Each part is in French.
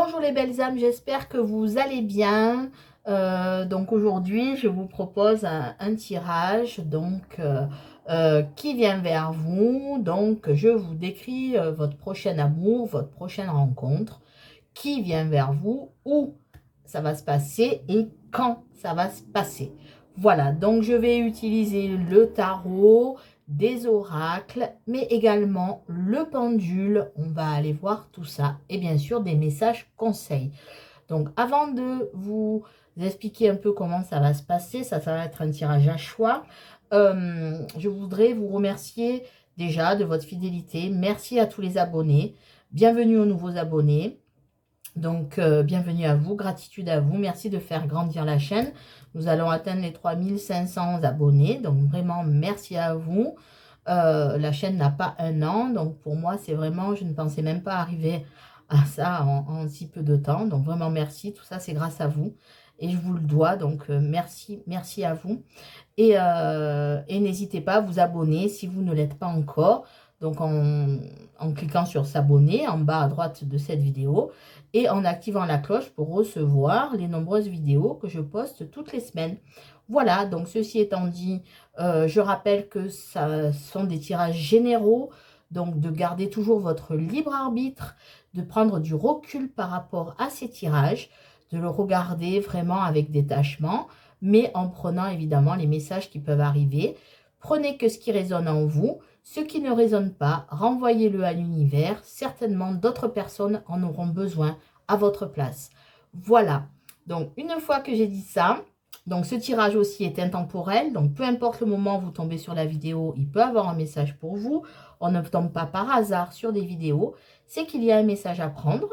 Bonjour les belles âmes, j'espère que vous allez bien. Donc aujourd'hui, je vous propose un tirage qui vient vers vous. Donc je vous décris votre prochain amour, votre prochaine rencontre, qui vient vers vous, où ça va se passer et quand ça va se passer. Voilà, donc je vais utiliser le tarot, des oracles, mais également le pendule. On va aller voir tout ça et bien sûr des messages conseils. Donc avant de vous expliquer un peu comment ça va se passer, ça va être un tirage à choix. Je voudrais vous remercier déjà de votre fidélité. Merci à tous les abonnés. Bienvenue aux nouveaux abonnés. Donc, bienvenue à vous, gratitude à vous, merci de faire grandir la chaîne. Nous allons atteindre les 3500 abonnés, donc vraiment merci à vous. La chaîne n'a pas un an, donc pour moi, c'est vraiment, je ne pensais même pas arriver à ça en si peu de temps. Donc vraiment merci, tout ça c'est grâce à vous et je vous le dois, donc merci, merci à vous. Et n'hésitez pas à vous abonner si vous ne l'êtes pas encore. Donc en cliquant sur s'abonner en bas à droite de cette vidéo et en activant la cloche pour recevoir les nombreuses vidéos que je poste toutes les semaines. Voilà, donc ceci étant dit, je rappelle que ça sont des tirages généraux, donc de garder toujours votre libre arbitre, de prendre du recul par rapport à ces tirages, de le regarder vraiment avec détachement, mais en prenant évidemment les messages qui peuvent arriver. Prenez que ce qui résonne en vous. Ce qui ne résonne pas, renvoyez-le à l'univers. Certainement, d'autres personnes en auront besoin à votre place. Voilà. Donc, une fois que j'ai dit ça, donc ce tirage aussi est intemporel. Donc, peu importe le moment où vous tombez sur la vidéo, il peut avoir un message pour vous. On ne tombe pas par hasard sur des vidéos. C'est qu'il y a un message à prendre.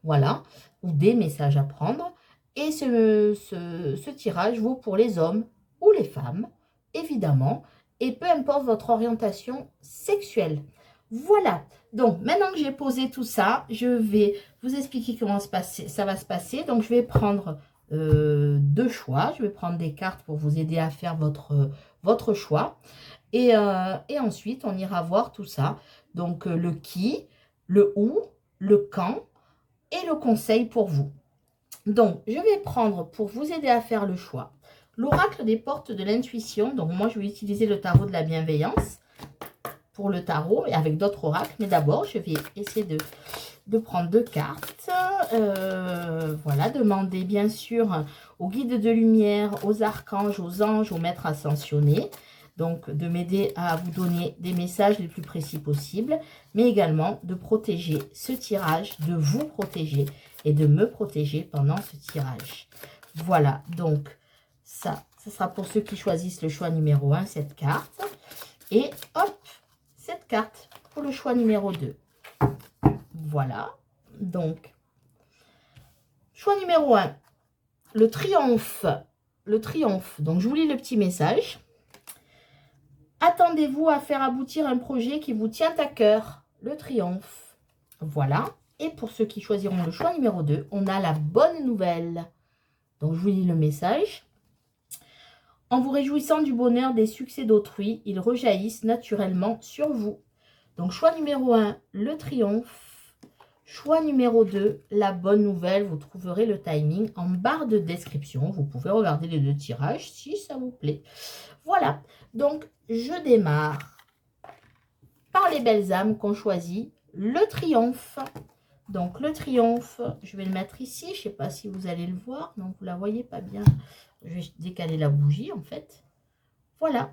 Voilà. Ou des messages à prendre. Et ce tirage vaut pour les hommes ou les femmes, évidemment, et peu importe votre orientation sexuelle. Voilà, donc maintenant que j'ai posé tout ça, je vais vous expliquer comment ça va se passer. Donc je vais prendre deux choix, je vais prendre des cartes pour vous aider à faire votre choix. Et ensuite, on ira voir tout ça. Donc le qui, le où, le quand et le conseil pour vous. Donc, je vais prendre, pour vous aider à faire le choix, l'oracle des portes de l'intuition. Donc, moi, je vais utiliser le tarot de la bienveillance pour le tarot et avec d'autres oracles. Mais d'abord, je vais essayer de prendre deux cartes. Voilà, demander bien sûr aux guides de lumière, aux archanges, aux anges, aux maîtres ascensionnés. Donc, de m'aider à vous donner des messages les plus précis possibles, mais également de protéger ce tirage, de vous protéger et de me protéger pendant ce tirage. Voilà, donc ça, ce sera pour ceux qui choisissent le choix numéro 1, cette carte. Et hop, cette carte pour le choix numéro 2. Voilà, donc, choix numéro 1, le triomphe. Le triomphe, donc je vous lis le petit message. Attendez-vous à faire aboutir un projet qui vous tient à cœur. Le triomphe. Voilà. Et pour ceux qui choisiront le choix numéro 2, on a la bonne nouvelle. Donc, je vous lis le message. En vous réjouissant du bonheur des succès d'autrui, ils rejaillissent naturellement sur vous. Donc, choix numéro 1, le triomphe. Choix numéro 2, la bonne nouvelle. Vous trouverez le timing en barre de description. Vous pouvez regarder les deux tirages si ça vous plaît. Voilà. Donc, je démarre par les belles âmes qu'on choisit le triomphe. Donc, le triomphe, je vais le mettre ici. Je ne sais pas si vous allez le voir. Donc, vous ne la voyez pas bien. Je vais décaler la bougie, en fait. Voilà.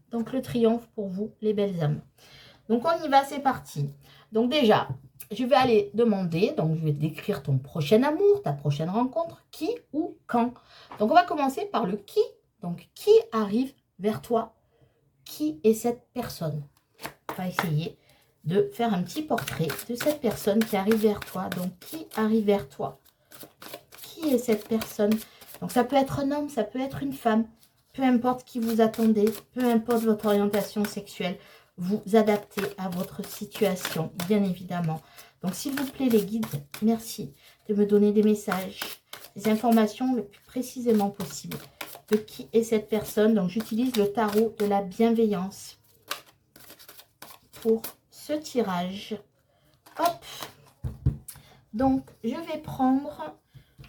Donc, le triomphe pour vous, les belles âmes. Donc, on y va, c'est parti. Donc, déjà, je vais aller demander. Donc, je vais décrire ton prochain amour, ta prochaine rencontre. Qui ou quand. Donc, on va commencer par le qui. Donc, qui arrive vers toi? Qui est cette personne? On va essayer de faire un petit portrait de cette personne qui arrive vers toi. Donc, qui arrive vers toi? Qui est cette personne? Donc, ça peut être un homme, ça peut être une femme. Peu importe qui vous attendez, peu importe votre orientation sexuelle, vous adaptez à votre situation, bien évidemment. Donc, s'il vous plaît, les guides, merci de me donner des messages, des informations le plus précisément possible de qui est cette personne. Donc, j'utilise le tarot de la bienveillance pour ce tirage. Hop. Donc, je vais prendre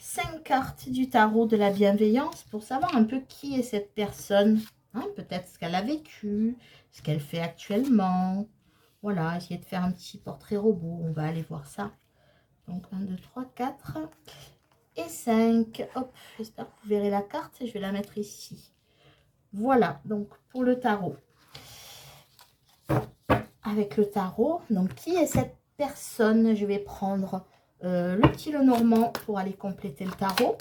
5 cartes du tarot de la bienveillance pour savoir un peu qui est cette personne. Hein, peut-être ce qu'elle a vécu, ce qu'elle fait actuellement. Voilà, essayer de faire un petit portrait robot. On va aller voir ça. Donc, 1, 2, 3, 4 et 5. Hop, j'espère que vous verrez la carte. Je vais la mettre ici. Voilà, donc pour le tarot. Avec le tarot, donc qui est cette personne? Je vais prendre le petit Lenormand pour aller compléter le tarot.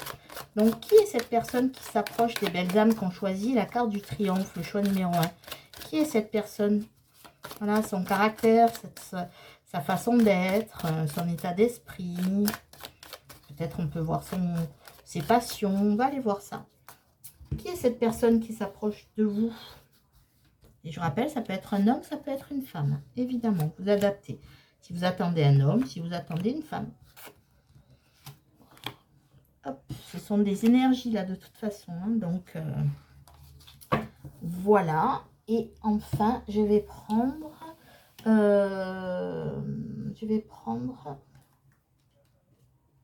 Donc, qui est cette personne qui s'approche des belles âmes qui ont choisi la carte du triomphe, le choix numéro 1? Qui est cette personne? Voilà, son caractère, sa façon d'être, son état d'esprit. Peut-être on peut voir ses passions. On va aller voir ça. Qui est cette personne qui s'approche de vous? Et je rappelle, ça peut être un homme, ça peut être une femme. Évidemment, vous adaptez. Si vous attendez un homme, si vous attendez une femme. Hop, ce sont des énergies là de toute façon. Hein, donc, voilà. Et enfin, je vais prendre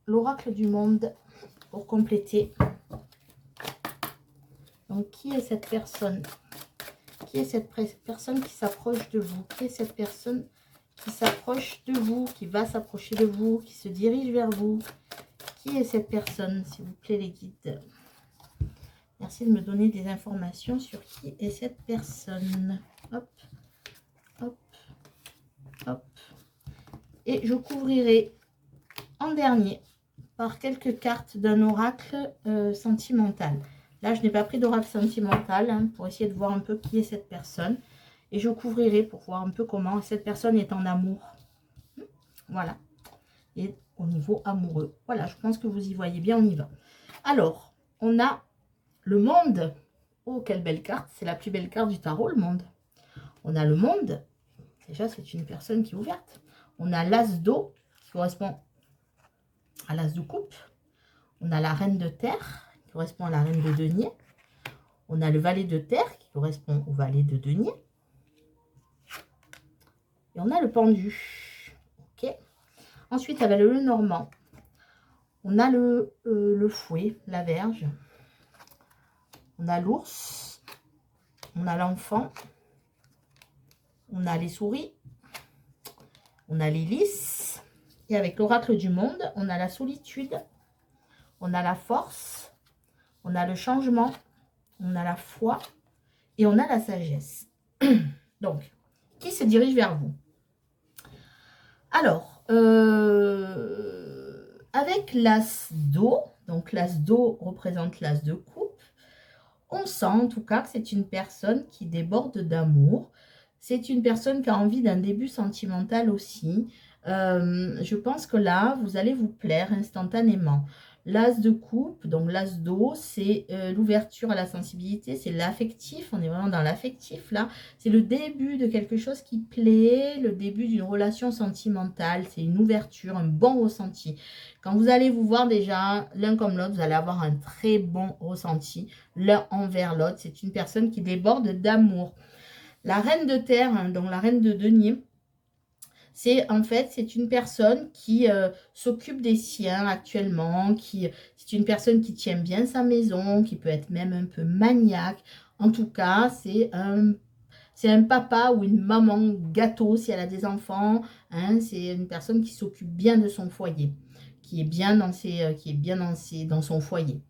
l'oracle du monde pour compléter. Donc, qui est cette personne? Qui est cette personne qui s'approche de vous? Qui est cette personne qui s'approche de vous, qui va s'approcher de vous, qui se dirige vers vous? Qui est cette personne, s'il vous plaît, les guides? Merci de me donner des informations sur qui est cette personne. Hop, hop, hop. Et je couvrirai en dernier par quelques cartes d'un oracle sentimental. Là, je n'ai pas pris d'oracle sentimental hein, pour essayer de voir un peu qui est cette personne. Et je couvrirai pour voir un peu comment cette personne est en amour. Voilà. Et au niveau amoureux. Voilà, je pense que vous y voyez bien, on y va. Alors, on a le monde. Oh, quelle belle carte. C'est la plus belle carte du tarot, le monde. On a le monde. Déjà, c'est une personne qui est ouverte. On a l'as d'eau, qui correspond à l'as de coupe. On a la reine de terre, qui correspond à la reine de denier. On a le valet de terre, qui correspond au valet de denier. Et on a le pendu. Ok. Ensuite, avec le Lenormand, on a le fouet, la verge. On a l'ours. On a l'enfant. On a les souris. On a les lys. Et avec l'oracle du monde, on a la solitude. On a la force. On a le changement. On a la foi. Et on a la sagesse. Donc, qui se dirige vers vous? Alors, avec l'as d'eau, donc l'as d'eau représente l'as de coupe, on sent en tout cas que c'est une personne qui déborde d'amour. C'est une personne qui a envie d'un début sentimental aussi. Je pense que là, vous allez vous plaire instantanément. L'as de coupe, donc l'as d'eau, c'est l'ouverture à la sensibilité, c'est l'affectif, on est vraiment dans l'affectif là. C'est le début de quelque chose qui plaît, le début d'une relation sentimentale, c'est une ouverture, un bon ressenti. Quand vous allez vous voir déjà l'un comme l'autre, vous allez avoir un très bon ressenti l'un envers l'autre. C'est une personne qui déborde d'amour. La reine de terre, hein, donc la reine de denier, c'est en fait, c'est une personne qui s'occupe des siens actuellement, c'est une personne qui tient bien sa maison, qui peut être même un peu maniaque. En tout cas, c'est un papa ou une maman gâteau si elle a des enfants. Hein, c'est une personne qui s'occupe bien de son foyer, qui est bien dans son foyer.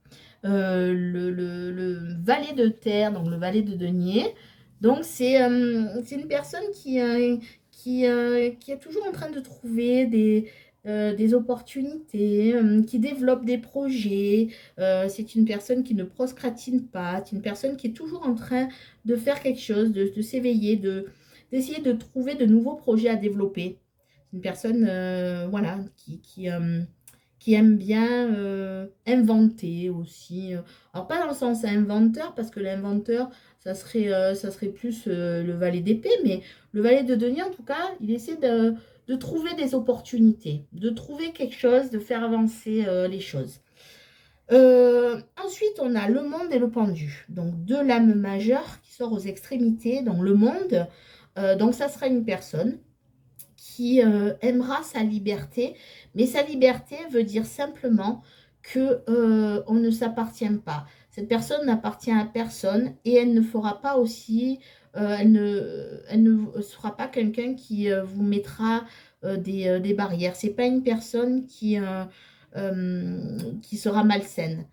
Le valet de terre, donc le valet de denier, donc c'est une personne qui est toujours en train de trouver des opportunités, qui développe des projets. C'est une personne qui ne procrastine pas. C'est une personne qui est toujours en train de faire quelque chose, de s'éveiller, d'essayer de trouver de nouveaux projets à développer. C'est une personne voilà, qui aime bien inventer aussi. Alors, pas dans le sens inventeur, parce que l'inventeur, ça serait plus le valet d'épée, mais le valet de denier, en tout cas, il essaie de trouver des opportunités, de trouver quelque chose, de faire avancer les choses. Ensuite, on a le monde et le pendu. Donc, deux lames majeures qui sortent aux extrémités. Donc, le monde, donc ça sera une personne qui aimera sa liberté, mais sa liberté veut dire simplement que on ne s'appartient pas. Cette personne n'appartient à personne et elle ne fera pas aussi, elle ne sera pas quelqu'un qui vous mettra des barrières. C'est pas une personne qui sera malsaine.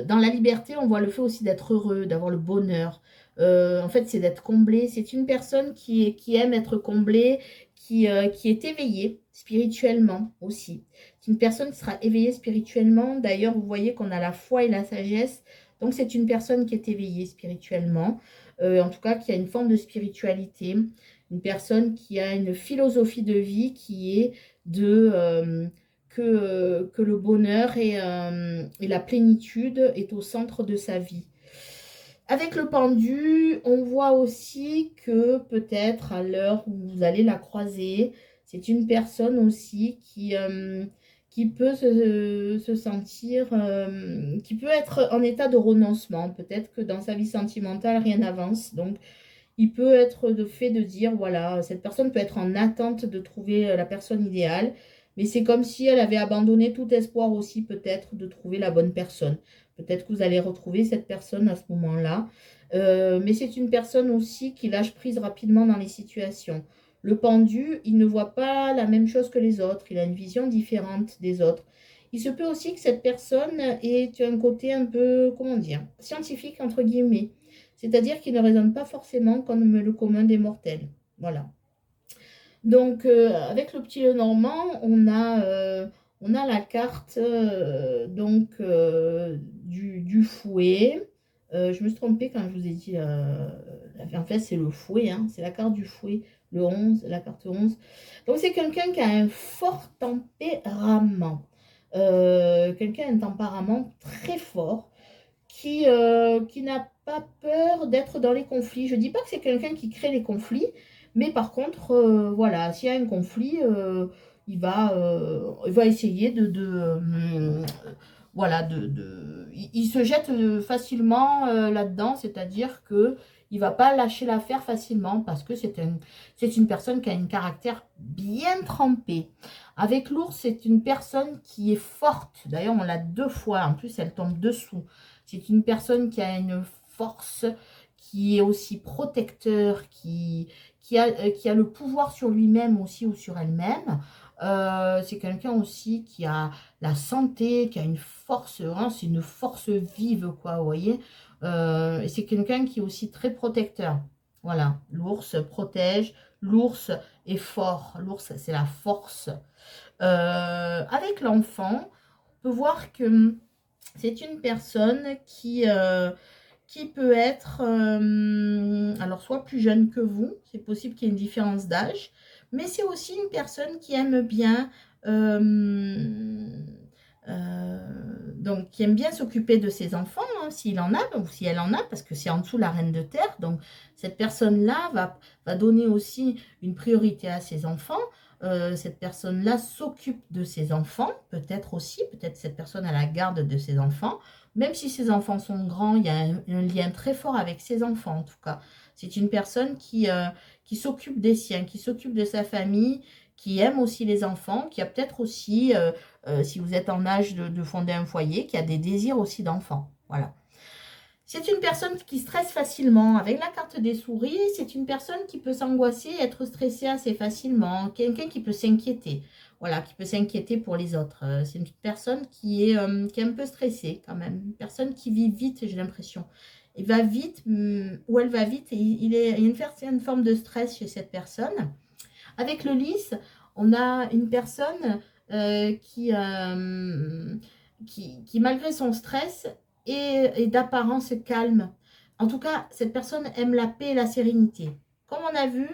Dans la liberté, on voit le fait aussi d'être heureux, d'avoir le bonheur. En fait, c'est d'être comblé. C'est une personne qui aime être comblée, qui est éveillée spirituellement aussi. C'est une personne qui sera éveillée spirituellement. D'ailleurs, vous voyez qu'on a la foi et la sagesse. Donc, c'est une personne qui est éveillée spirituellement. En tout cas, qui a une forme de spiritualité. Une personne qui a une philosophie de vie qui est que le bonheur et la plénitude est au centre de sa vie. Avec le pendu, on voit aussi que peut-être à l'heure où vous allez la croiser, c'est une personne aussi qui peut se sentir, qui peut être en état de renoncement. Peut-être que dans sa vie sentimentale, rien n'avance. Donc, il peut être le fait de dire, voilà, cette personne peut être en attente de trouver la personne idéale, mais c'est comme si elle avait abandonné tout espoir aussi peut-être de trouver la bonne personne. Peut-être que vous allez retrouver cette personne à ce moment-là. Mais c'est une personne aussi qui lâche prise rapidement dans les situations. Le pendu, il ne voit pas la même chose que les autres. Il a une vision différente des autres. Il se peut aussi que cette personne ait un côté un peu, comment dire, scientifique, entre guillemets. C'est-à-dire qu'il ne raisonne pas forcément comme le commun des mortels. Voilà. Donc, avec le petit Lenormand, on a la carte du fouet. Je me suis trompée quand je vous ai dit, en fait, c'est le fouet, hein, c'est la carte du fouet, le 11, la carte 11. Donc, c'est quelqu'un qui a un fort tempérament. Quelqu'un a un tempérament très fort qui n'a pas peur d'être dans les conflits. Je ne dis pas que c'est quelqu'un qui crée les conflits, mais par contre, voilà, s'il y a un conflit, il va essayer voilà, il se jette facilement là-dedans, c'est-à-dire que il va pas lâcher l'affaire facilement parce que c'est une personne qui a un caractère bien trempé. Avec l'ours, c'est une personne qui est forte. D'ailleurs, on l'a deux fois. En plus, elle tombe dessous. C'est une personne qui a une force, qui est aussi protecteur, qui a le pouvoir sur lui-même aussi ou sur elle-même. C'est quelqu'un aussi qui a la santé, qui a une force, hein, c'est une force vive, quoi, vous voyez. Et c'est quelqu'un qui est aussi très protecteur. Voilà, l'ours protège, l'ours est fort, l'ours, c'est la force. Avec l'enfant, on peut voir que c'est une personne qui peut être, alors soit plus jeune que vous, c'est possible qu'il y ait une différence d'âge, mais c'est aussi une personne qui aime bien, donc qui aime bien s'occuper de ses enfants, hein, s'il en a, ou si elle en a, parce que c'est en dessous la reine de terre, donc cette personne-là va donner aussi une priorité à ses enfants. Cette personne-là s'occupe de ses enfants, peut-être aussi, peut-être cette personne a la garde de ses enfants, même si ses enfants sont grands, il y a un lien très fort avec ses enfants en tout cas. C'est une personne qui s'occupe des siens, qui s'occupe de sa famille, qui aime aussi les enfants, qui a peut-être aussi, si vous êtes en âge de fonder un foyer, qui a des désirs aussi d'enfants. Voilà. C'est une personne qui stresse facilement. Avec la carte des souris, c'est une personne qui peut s'angoisser, être stressée assez facilement. Quelqu'un qui peut s'inquiéter. Voilà, qui peut s'inquiéter pour les autres. C'est une personne qui est un peu stressée quand même. Une personne qui vit vite, j'ai l'impression. Il va vite, ou elle va vite, et il y a une certaine forme de stress chez cette personne. Avec le lys, on a une personne qui, malgré son stress, est d'apparence calme. En tout cas, cette personne aime la paix et la sérénité. Comme on a vu,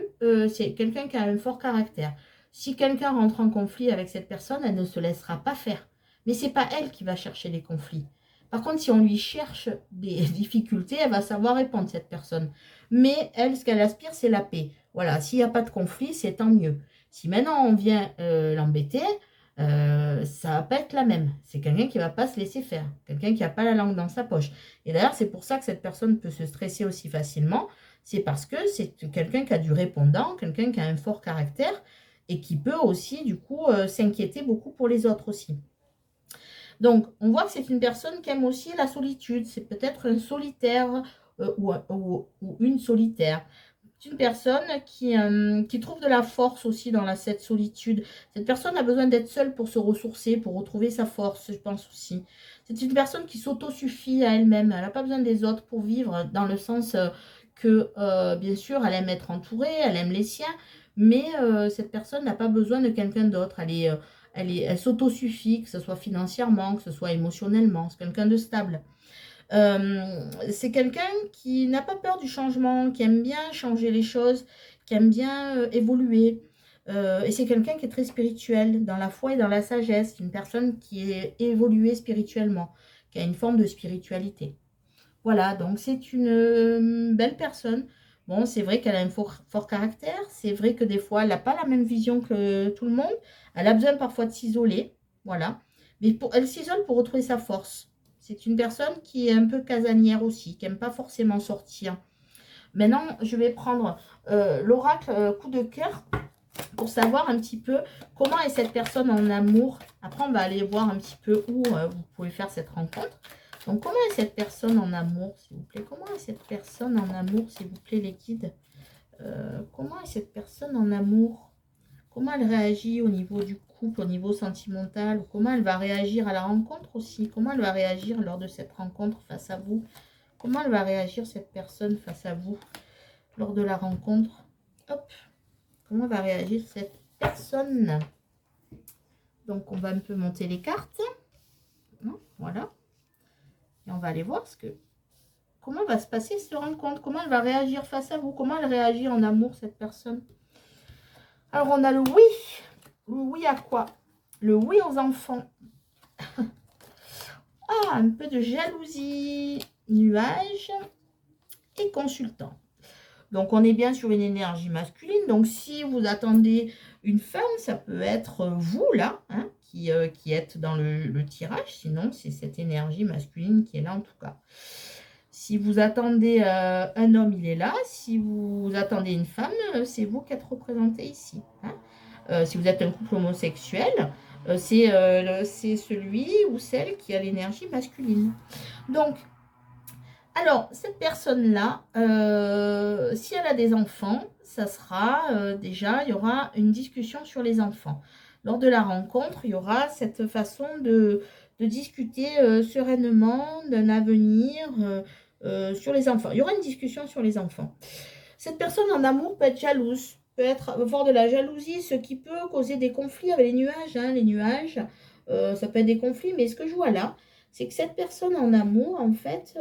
c'est quelqu'un qui a un fort caractère. Si quelqu'un rentre en conflit avec cette personne, elle ne se laissera pas faire. Mais ce n'est pas elle qui va chercher les conflits. Par contre, si on lui cherche des difficultés, elle va savoir répondre, cette personne. Mais elle, ce qu'elle aspire, c'est la paix. Voilà, s'il n'y a pas de conflit, c'est tant mieux. Si maintenant on vient l'embêter, ça va pas être la même. C'est quelqu'un qui va pas se laisser faire. Quelqu'un qui n'a pas la langue dans sa poche. Et d'ailleurs, c'est pour ça que cette personne peut se stresser aussi facilement. C'est parce que c'est quelqu'un qui a du répondant, quelqu'un qui a un fort caractère, et qui peut aussi, du coup, s'inquiéter beaucoup pour les autres aussi. Donc, on voit que c'est une personne qui aime aussi la solitude. C'est peut-être un solitaire ou une solitaire. C'est une personne qui trouve de la force aussi dans cette solitude. Cette personne a besoin d'être seule pour se ressourcer, pour retrouver sa force, je pense aussi. C'est une personne qui s'autosuffit à elle-même. Elle n'a pas besoin des autres pour vivre, dans le sens que, bien sûr, elle aime être entourée, elle aime les siens, mais cette personne n'a pas besoin de quelqu'un d'autre. Elle s'autosuffit, que ce soit financièrement, que ce soit émotionnellement. C'est quelqu'un de stable. C'est quelqu'un qui n'a pas peur du changement, qui aime bien changer les choses, qui aime bien évoluer. Et c'est quelqu'un qui est très spirituel, dans la foi et dans la sagesse. Une personne qui est évoluée spirituellement, qui a une forme de spiritualité. Voilà, donc c'est une belle personne. Bon, c'est vrai qu'elle a un fort caractère. C'est vrai que des fois, elle n'a pas la même vision que tout le monde. Elle a besoin parfois de s'isoler. Voilà. Mais elle s'isole pour retrouver sa force. C'est une personne qui est un peu casanière aussi, qui n'aime pas forcément sortir. Maintenant, je vais prendre l'oracle coup de cœur pour savoir un petit peu comment est cette personne en amour. Après, on va aller voir un petit peu où vous pouvez faire cette rencontre. Donc, comment est cette personne en amour, s'il vous plaît? Comment est cette personne en amour, s'il vous plaît, les guides? Comment est cette personne en amour? Comment elle réagit au niveau du couple, au niveau sentimental? Ou comment elle va réagir à la rencontre aussi? Comment elle va réagir lors de cette rencontre face à vous? Comment elle va réagir, cette personne, face à vous, lors de la rencontre? Hop! Comment va réagir cette personne? Donc, on va un peu monter les cartes. Voilà. Et on va aller voir comment va se passer cette rencontre. Comment elle va réagir face à vous. Comment elle réagit en amour, cette personne. Alors, on a le oui. Le oui à quoi? Le oui aux enfants. Ah, un peu de jalousie, nuage et consultant. Donc, on est bien sur une énergie masculine. Donc, si vous attendez une femme, ça peut être vous, là, hein, qui êtes dans le tirage. Sinon, c'est cette énergie masculine qui est là, en tout cas. Si vous attendez un homme, il est là. Si vous attendez une femme, c'est vous qui êtes représenté ici. Hein. Si vous êtes un couple homosexuel, c'est celui ou celle qui a l'énergie masculine. Donc, alors, cette personne-là, si elle a des enfants, ça sera déjà, il y aura une discussion sur les enfants. Lors de la rencontre, il y aura cette façon de discuter sereinement d'un avenir sur les enfants. Il y aura une discussion sur les enfants. Cette personne en amour peut être jalouse, peut avoir de la jalousie, ce qui peut causer des conflits avec les nuages. Hein. Les nuages, ça peut être des conflits, mais ce que je vois là, c'est que cette personne en amour, en fait,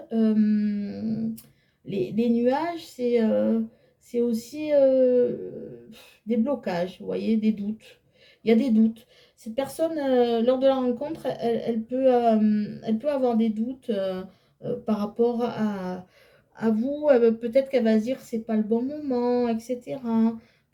les nuages, c'est aussi des blocages, vous voyez, des doutes. Il y a des doutes. Cette personne, lors de la rencontre, elle peut avoir des doutes par rapport à vous. Peut-être qu'elle va se dire que c'est pas le bon moment, etc.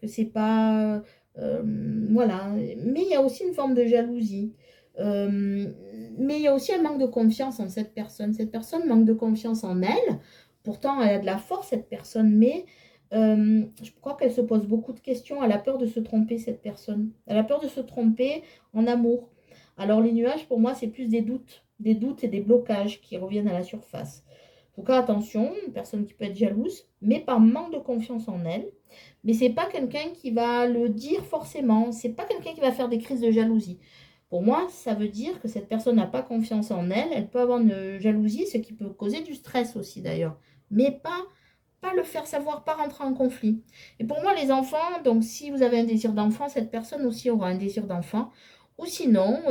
Que c'est pas... voilà. Mais il y a aussi une forme de jalousie. Mais il y a aussi un manque de confiance en cette personne. Cette personne manque de confiance en elle. Pourtant, elle a de la force, cette personne. Mais je crois qu'elle se pose beaucoup de questions. Elle a peur de se tromper, cette personne. Elle a peur de se tromper en amour. Alors, les nuages, pour moi, c'est plus des doutes et des blocages qui reviennent à la surface. En tout cas, attention, une personne qui peut être jalouse, mais par manque de confiance en elle. Mais c'est pas quelqu'un qui va le dire forcément. C'est pas quelqu'un qui va faire des crises de jalousie. Pour moi, ça veut dire que cette personne n'a pas confiance en elle. Elle peut avoir une jalousie, ce qui peut causer du stress aussi d'ailleurs. Mais pas le faire savoir, pas rentrer en conflit. Et pour moi, les enfants, donc si vous avez un désir d'enfant, cette personne aussi aura un désir d'enfant. Ou sinon,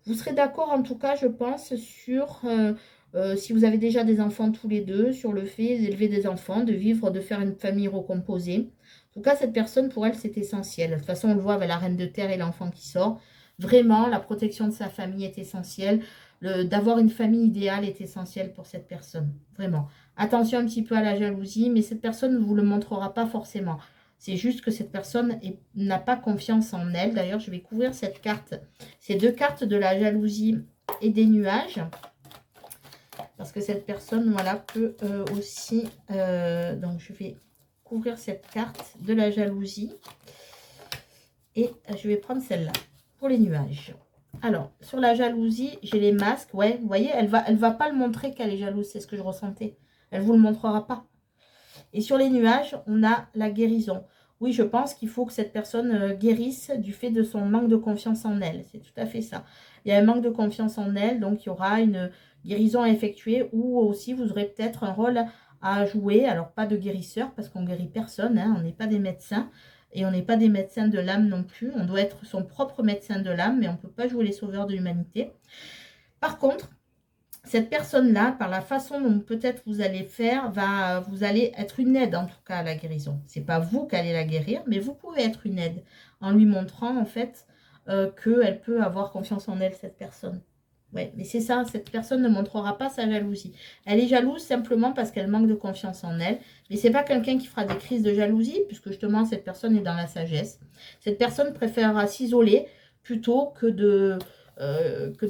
vous serez d'accord en tout cas, je pense, sur, si vous avez déjà des enfants tous les deux, sur le fait d'élever des enfants, de vivre, de faire une famille recomposée. En tout cas, cette personne, pour elle, c'est essentiel. De toute façon, on le voit avec la reine de terre et l'enfant qui sort. Vraiment, la protection de sa famille est essentielle. D'avoir une famille idéale est essentiel pour cette personne. Vraiment. Attention un petit peu à la jalousie, mais cette personne ne vous le montrera pas forcément. C'est juste que cette personne n'a pas confiance en elle. D'ailleurs, je vais couvrir cette carte. Ces deux cartes de la jalousie et des nuages. Parce que cette personne, voilà, peut aussi... donc, je vais couvrir cette carte de la jalousie Et je vais prendre celle-là pour les nuages. Alors, sur la jalousie, j'ai les masques. Ouais, vous voyez, elle va pas le montrer qu'elle est jalouse. C'est ce que je ressentais. Elle vous le montrera pas. Et sur les nuages, on a la guérison. Oui, je pense qu'il faut que cette personne guérisse du fait de son manque de confiance en elle. C'est tout à fait ça. Il y a un manque de confiance en elle, donc il y aura une guérison à effectuer ou aussi vous aurez peut-être un rôle à jouer. Alors, pas de guérisseur parce qu'on guérit personne, hein, on n'est pas des médecins. Et on n'est pas des médecins de l'âme non plus. On doit être son propre médecin de l'âme, mais on ne peut pas jouer les sauveurs de l'humanité. Par contre, cette personne-là, par la façon dont peut-être vous allez faire, vous allez être une aide en tout cas à la guérison. Ce n'est pas vous qui allez la guérir, mais vous pouvez être une aide en lui montrant en fait qu'elle peut avoir confiance en elle, cette personne. Ouais, mais c'est ça, cette personne ne montrera pas sa jalousie. Elle est jalouse simplement parce qu'elle manque de confiance en elle. Mais ce n'est pas quelqu'un qui fera des crises de jalousie, puisque justement, cette personne est dans la sagesse. Cette personne préférera s'isoler plutôt que de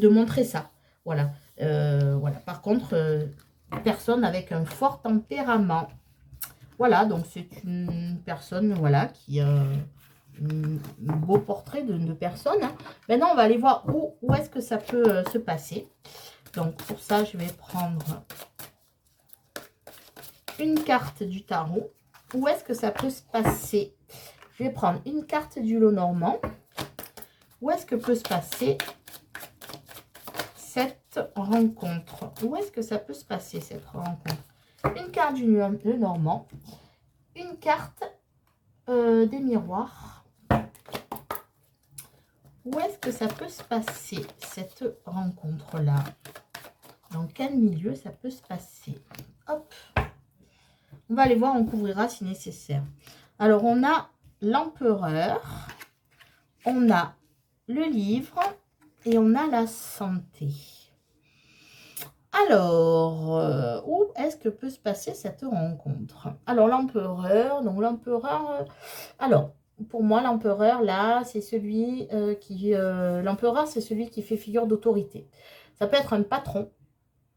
montrer ça. Voilà. Voilà. Par contre, personne avec un fort tempérament. Voilà, donc c'est une personne voilà, qui a un beau portrait de personne. Hein. Maintenant, on va aller voir où est-ce que ça peut se passer. Donc, pour ça, je vais prendre une carte du tarot. Où est-ce que ça peut se passer? Je vais prendre une carte du lot normand. Où est-ce que peut se passer cette rencontre? Où est-ce que ça peut se passer, cette rencontre? Une carte du lot normand. Une carte des miroirs. Où est-ce que ça peut se passer, cette rencontre-là? Dans quel milieu ça peut se passer? Hop. On va aller voir, on couvrira si nécessaire. Alors, on a l'empereur, on a le livre et on a la santé. Alors, où est-ce que peut se passer cette rencontre? Alors, l'empereur, donc l'empereur... alors, pour moi, l'empereur, là, c'est celui l'empereur, c'est celui qui fait figure d'autorité. Ça peut être un patron,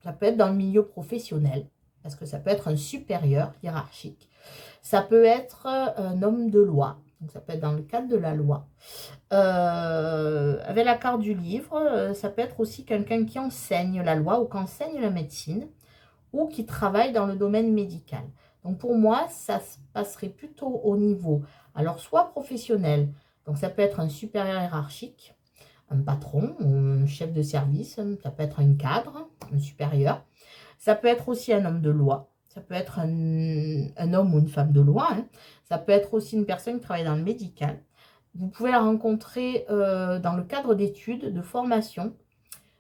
ça peut être dans le milieu professionnel, parce que ça peut être un supérieur hiérarchique. Ça peut être un homme de loi, donc ça peut être dans le cadre de la loi. Avec la carte du livre, ça peut être aussi quelqu'un qui enseigne la loi ou qui enseigne la médecine ou qui travaille dans le domaine médical. Donc pour moi, ça se passerait plutôt au niveau, alors soit professionnel, donc ça peut être un supérieur hiérarchique, un patron, un chef de service, ça peut être un cadre, un supérieur. Ça peut être aussi un homme de loi, ça peut être un homme ou une femme de loi, hein. Ça peut être aussi une personne qui travaille dans le médical. Vous pouvez la rencontrer dans le cadre d'études, de formation,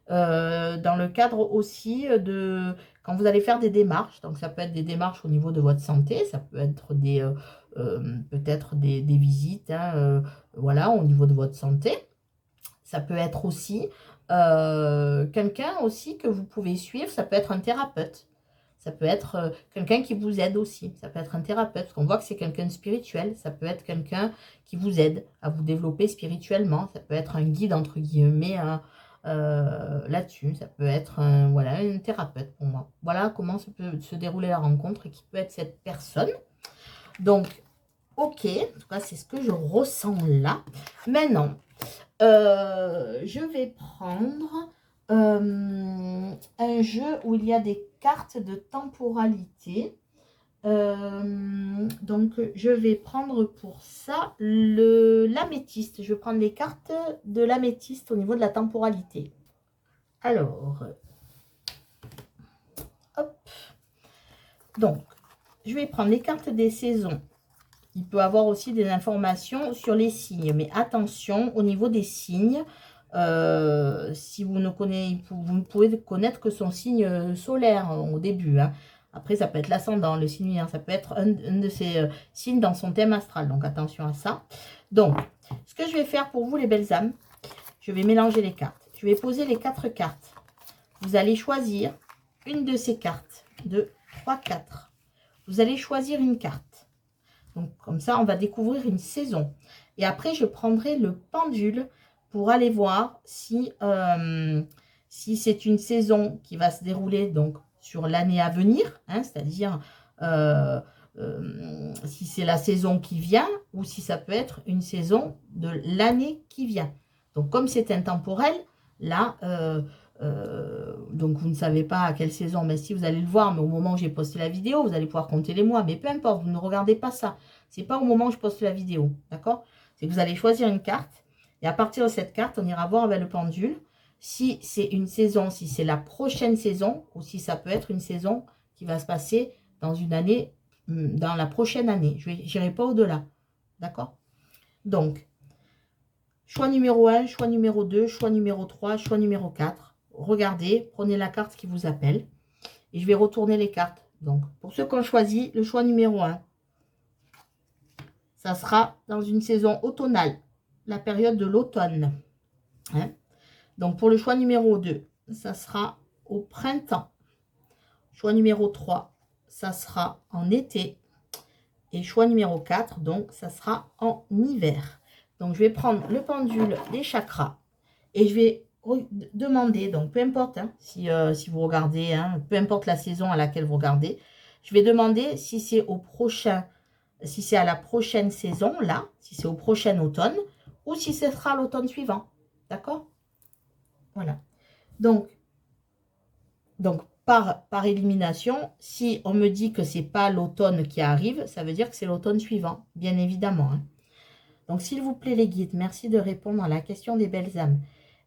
dans le cadre aussi de quand vous allez faire des démarches. Donc ça peut être des démarches au niveau de votre santé, ça peut être peut-être des visites, hein, voilà, au niveau de votre santé. Ça peut être aussi quelqu'un aussi que vous pouvez suivre, ça peut être un thérapeute. Ça peut être quelqu'un qui vous aide aussi. Ça peut être un thérapeute, parce qu'on voit que c'est quelqu'un de spirituel. Ça peut être quelqu'un qui vous aide à vous développer spirituellement. Ça peut être un guide, entre guillemets, hein, là-dessus. Ça peut être voilà, un thérapeute pour moi. Voilà comment ça peut se dérouler la rencontre et qui peut être cette personne. Donc, ok, en tout cas, c'est ce que je ressens là. Maintenant, je vais prendre un jeu où il y a des cartes de temporalité. Donc, je vais prendre pour ça l'améthyste. Je vais prendre les cartes de l'améthyste au niveau de la temporalité. Alors, hop. Donc, je vais prendre les cartes des saisons. Il peut avoir aussi des informations sur les signes. Mais attention, au niveau des signes, si vous ne pouvez connaître que son signe solaire au début. Hein. Après, ça peut être l'ascendant, le signe lunaire. Ça peut être un de ces signes dans son thème astral. Donc, attention à ça. Donc, ce que je vais faire pour vous, les belles âmes, je vais mélanger les cartes. Je vais poser les 4 cartes. Vous allez choisir une de ces cartes. 2, 3, 4. Vous allez choisir une carte. Donc, comme ça, on va découvrir une saison. Et après, je prendrai le pendule pour aller voir si c'est une saison qui va se dérouler donc sur l'année à venir, hein, c'est-à-dire si c'est la saison qui vient ou si ça peut être une saison de l'année qui vient. Donc, comme c'est intemporel, là, donc vous ne savez pas à quelle saison, mais si vous allez le voir, mais au moment où j'ai posté la vidéo, vous allez pouvoir compter les mois, mais peu importe, vous ne regardez pas ça. C'est pas au moment où je poste la vidéo, d'accord? C'est que vous allez choisir une carte, et à partir de cette carte, on ira voir avec le pendule si c'est une saison, si c'est la prochaine saison, ou si ça peut être une saison qui va se passer dans une année, dans la prochaine année. Je n'irai pas au-delà, d'accord? Donc, choix numéro 1, choix numéro 2, choix numéro 3, choix numéro 4. Regardez, prenez la carte qui vous appelle. Et je vais retourner les cartes. Donc, pour ceux qui ont choisi le choix numéro 1, ça sera dans une saison automnale, la période de l'automne. Hein? Donc, pour le choix numéro 2, ça sera au printemps. Choix numéro 3, ça sera en été. Et choix numéro 4, donc, ça sera en hiver. Donc, je vais prendre le pendule des chakras et je vais demander, donc peu importe hein, si vous regardez, hein, peu importe la saison à laquelle vous regardez, je vais demander si c'est au prochain, si c'est à la prochaine saison, là, si c'est au prochain automne, ou si ce sera l'automne suivant. D'accord? Voilà. Donc par élimination, si on me dit que c'est pas l'automne qui arrive, ça veut dire que c'est l'automne suivant, bien évidemment. Hein. Donc, s'il vous plaît, les guides, merci de répondre à la question des belles âmes.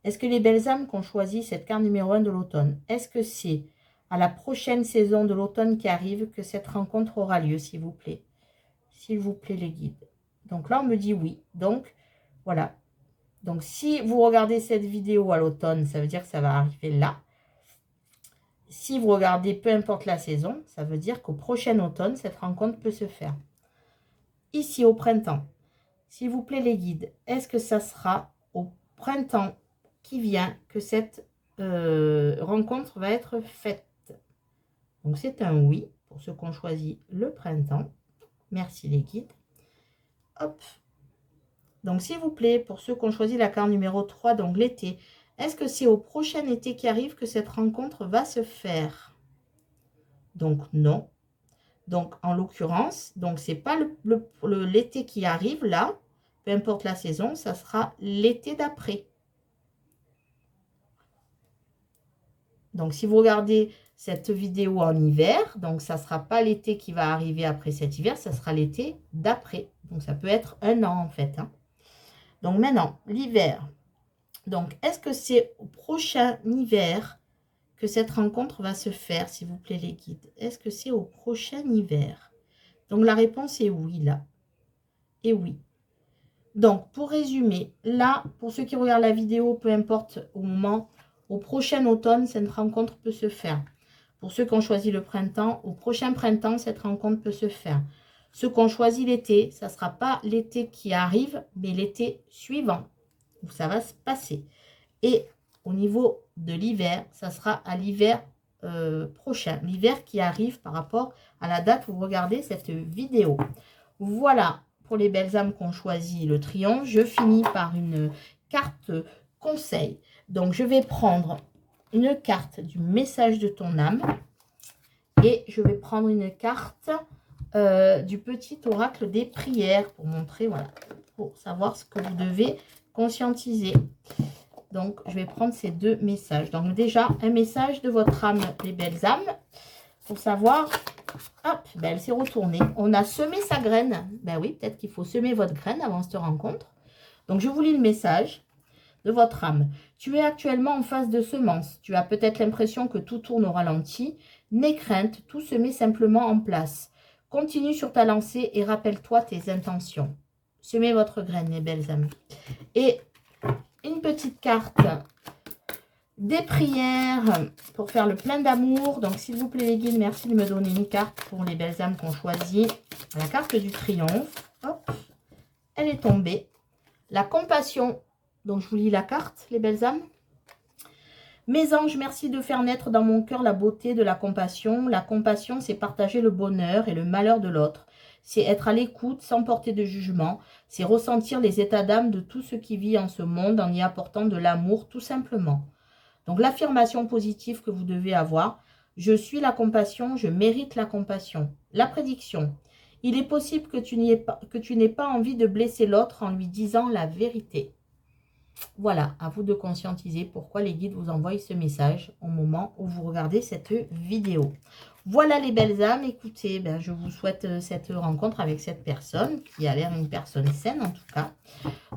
Est-ce que les belles âmes qui ont choisi cette carte numéro 1 de l'automne, est-ce que c'est à la prochaine saison de l'automne qui arrive que cette rencontre aura lieu, s'il vous plaît? S'il vous plaît, les guides. Donc là, on me dit oui. Donc, voilà. Donc, si vous regardez cette vidéo à l'automne, ça veut dire que ça va arriver là. Si vous regardez peu importe la saison, ça veut dire qu'au prochain automne, cette rencontre peut se faire. Ici, au printemps, s'il vous plaît, les guides, est-ce que ça sera au printemps qui vient que cette rencontre va être faite? Donc, c'est un oui pour ceux qui ont choisi le printemps. Merci, les guides. Hop. Donc, s'il vous plaît, pour ceux qui ont choisi la carte numéro 3, donc l'été, est-ce que c'est au prochain été qui arrive que cette rencontre va se faire? Donc, non. Donc, en l'occurrence, donc c'est pas l'été qui arrive là, peu importe la saison, ça sera l'été d'après. Donc, si vous regardez cette vidéo en hiver, donc ça ne sera pas l'été qui va arriver après cet hiver, ça sera l'été d'après. Donc, ça peut être un an en fait. Hein. Donc, maintenant, l'hiver. Donc, est-ce que c'est au prochain hiver que cette rencontre va se faire, s'il vous plaît, les guides? Est-ce que c'est au prochain hiver? Donc, la réponse est oui, là. Et oui. Donc, pour résumer, là, pour ceux qui regardent la vidéo, peu importe au moment, au prochain automne, cette rencontre peut se faire. Pour ceux qui ont choisi le printemps, au prochain printemps, cette rencontre peut se faire. Ceux qui ont choisi l'été, ça ne sera pas l'été qui arrive, mais l'été suivant, où ça va se passer. Et au niveau de l'hiver, ça sera à l'hiver prochain, l'hiver qui arrive par rapport à la date où vous regardez cette vidéo. Voilà. Pour les belles âmes qui ont choisi le triomphe, je finis par une carte conseil. Donc, je vais prendre une carte du message de ton âme et je vais prendre une carte du petit oracle des prières pour montrer, voilà, pour savoir ce que vous devez conscientiser. Donc, je vais prendre ces deux messages. Donc, déjà, un message de votre âme, les belles âmes, pour savoir... Hop, ben elle s'est retournée. On a semé sa graine. Ben oui, peut-être qu'il faut semer votre graine avant cette rencontre. Donc, je vous lis le message de votre âme. Tu es actuellement en phase de semence. Tu as peut-être l'impression que tout tourne au ralenti. N'aie crainte, tout se met simplement en place. Continue sur ta lancée et rappelle-toi tes intentions. Semez votre graine, les belles âmes. Et une petite carte... des prières pour faire le plein d'amour. Donc, s'il vous plaît, les guides, merci de me donner une carte pour les belles âmes qui ont choisi la carte du triomphe. Hop, elle est tombée. La compassion. Donc, je vous lis la carte, les belles âmes. Mes anges, merci de faire naître dans mon cœur la beauté de la compassion. La compassion, c'est partager le bonheur et le malheur de l'autre. C'est être à l'écoute sans porter de jugement. C'est ressentir les états d'âme de tout ce qui vit en ce monde en y apportant de l'amour, tout simplement. Donc, l'affirmation positive que vous devez avoir, je suis la compassion, je mérite la compassion. La prédiction, Il est possible que tu n'aies pas envie de blesser l'autre en lui disant la vérité. Voilà, à vous de conscientiser pourquoi les guides vous envoient ce message au moment où vous regardez cette vidéo. Voilà les belles âmes, écoutez, ben, je vous souhaite cette rencontre avec cette personne qui a l'air une personne saine en tout cas.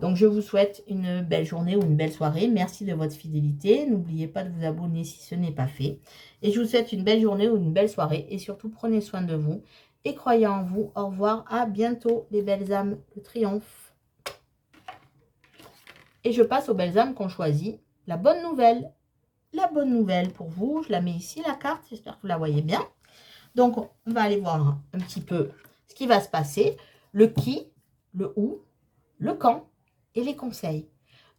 Donc je vous souhaite une belle journée ou une belle soirée. Merci de votre fidélité. N'oubliez pas de vous abonner si ce n'est pas fait. Et je vous souhaite une belle journée ou une belle soirée. Et surtout, prenez soin de vous et croyez en vous. Au revoir, à bientôt les belles âmes. Le triomphe. Et je passe aux belles âmes qu'on choisit. La bonne nouvelle. La bonne nouvelle pour vous. Je la mets ici, la carte. J'espère que vous la voyez bien. Donc, on va aller voir un petit peu ce qui va se passer. Le qui, le où, le quand et les conseils.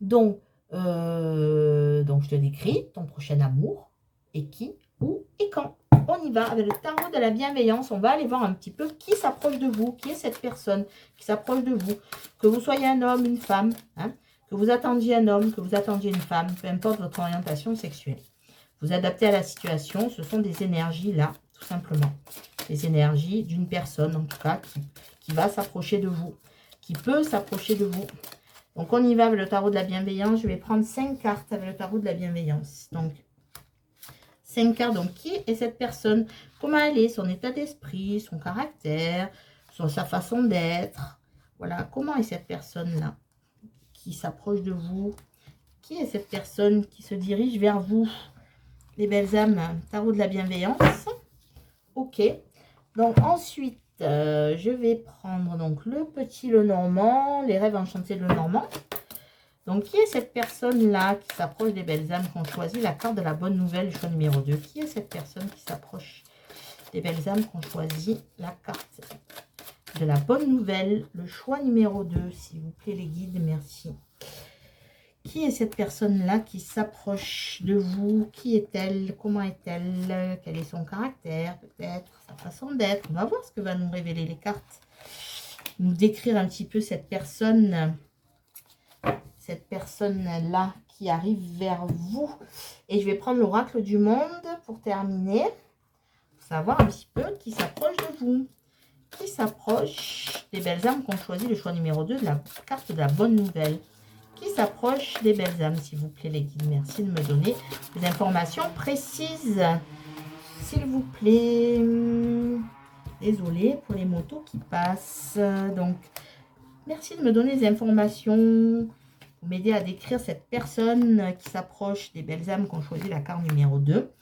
Donc je te décris ton prochain amour. Et qui, où et quand. On y va avec le tarot de la bienveillance. On va aller voir un petit peu qui s'approche de vous. Qui est cette personne qui s'approche de vous. Que vous soyez un homme, une femme, hein, que vous attendiez un homme, que vous attendiez une femme, peu importe votre orientation sexuelle. Vous adaptez à la situation, ce sont des énergies là, tout simplement. Des énergies d'une personne, en tout cas, qui va s'approcher de vous, qui peut s'approcher de vous. Donc, on y va avec le tarot de la bienveillance. Je vais prendre 5 cartes avec le tarot de la bienveillance. Donc, 5 cartes. Donc, qui est cette personne? Comment elle est? Son état d'esprit, son caractère, sa façon d'être. Voilà, comment est cette personne-là qui s'approche de vous? Qui est cette personne qui se dirige vers vous? Les belles âmes, tarot de la bienveillance. Ok. Donc ensuite, je vais prendre donc le petit Lenormand, les rêves enchantés de Lenormand. Donc qui est cette personne-là qui s'approche des belles âmes qu'on choisit? La carte de la bonne nouvelle, le choix numéro 2. Qui est cette personne qui s'approche des belles âmes qu'on choisit? La carte de la bonne nouvelle, le choix numéro 2. S'il vous plaît les guides, merci. Qui est cette personne-là qui s'approche de vous? Qui est-elle? Comment est-elle? Quel est son caractère? Peut-être sa façon d'être. On va voir ce que va nous révéler les cartes. Nous décrire un petit peu cette personne. Cette personne-là qui arrive vers vous. Et je vais prendre l'oracle du monde pour terminer. Pour savoir un petit peu qui s'approche de vous. Qui s'approche des belles âmes qu'on choisit, le choix numéro 2 de la carte de la bonne nouvelle. Qui s'approche des belles âmes, s'il vous plaît, les guides. Merci de me donner des informations précises. S'il vous plaît. Désolée pour les motos qui passent. Donc, merci de me donner des informations pour m'aider à décrire cette personne qui s'approche des belles âmes qu'on choisit, la carte numéro 2.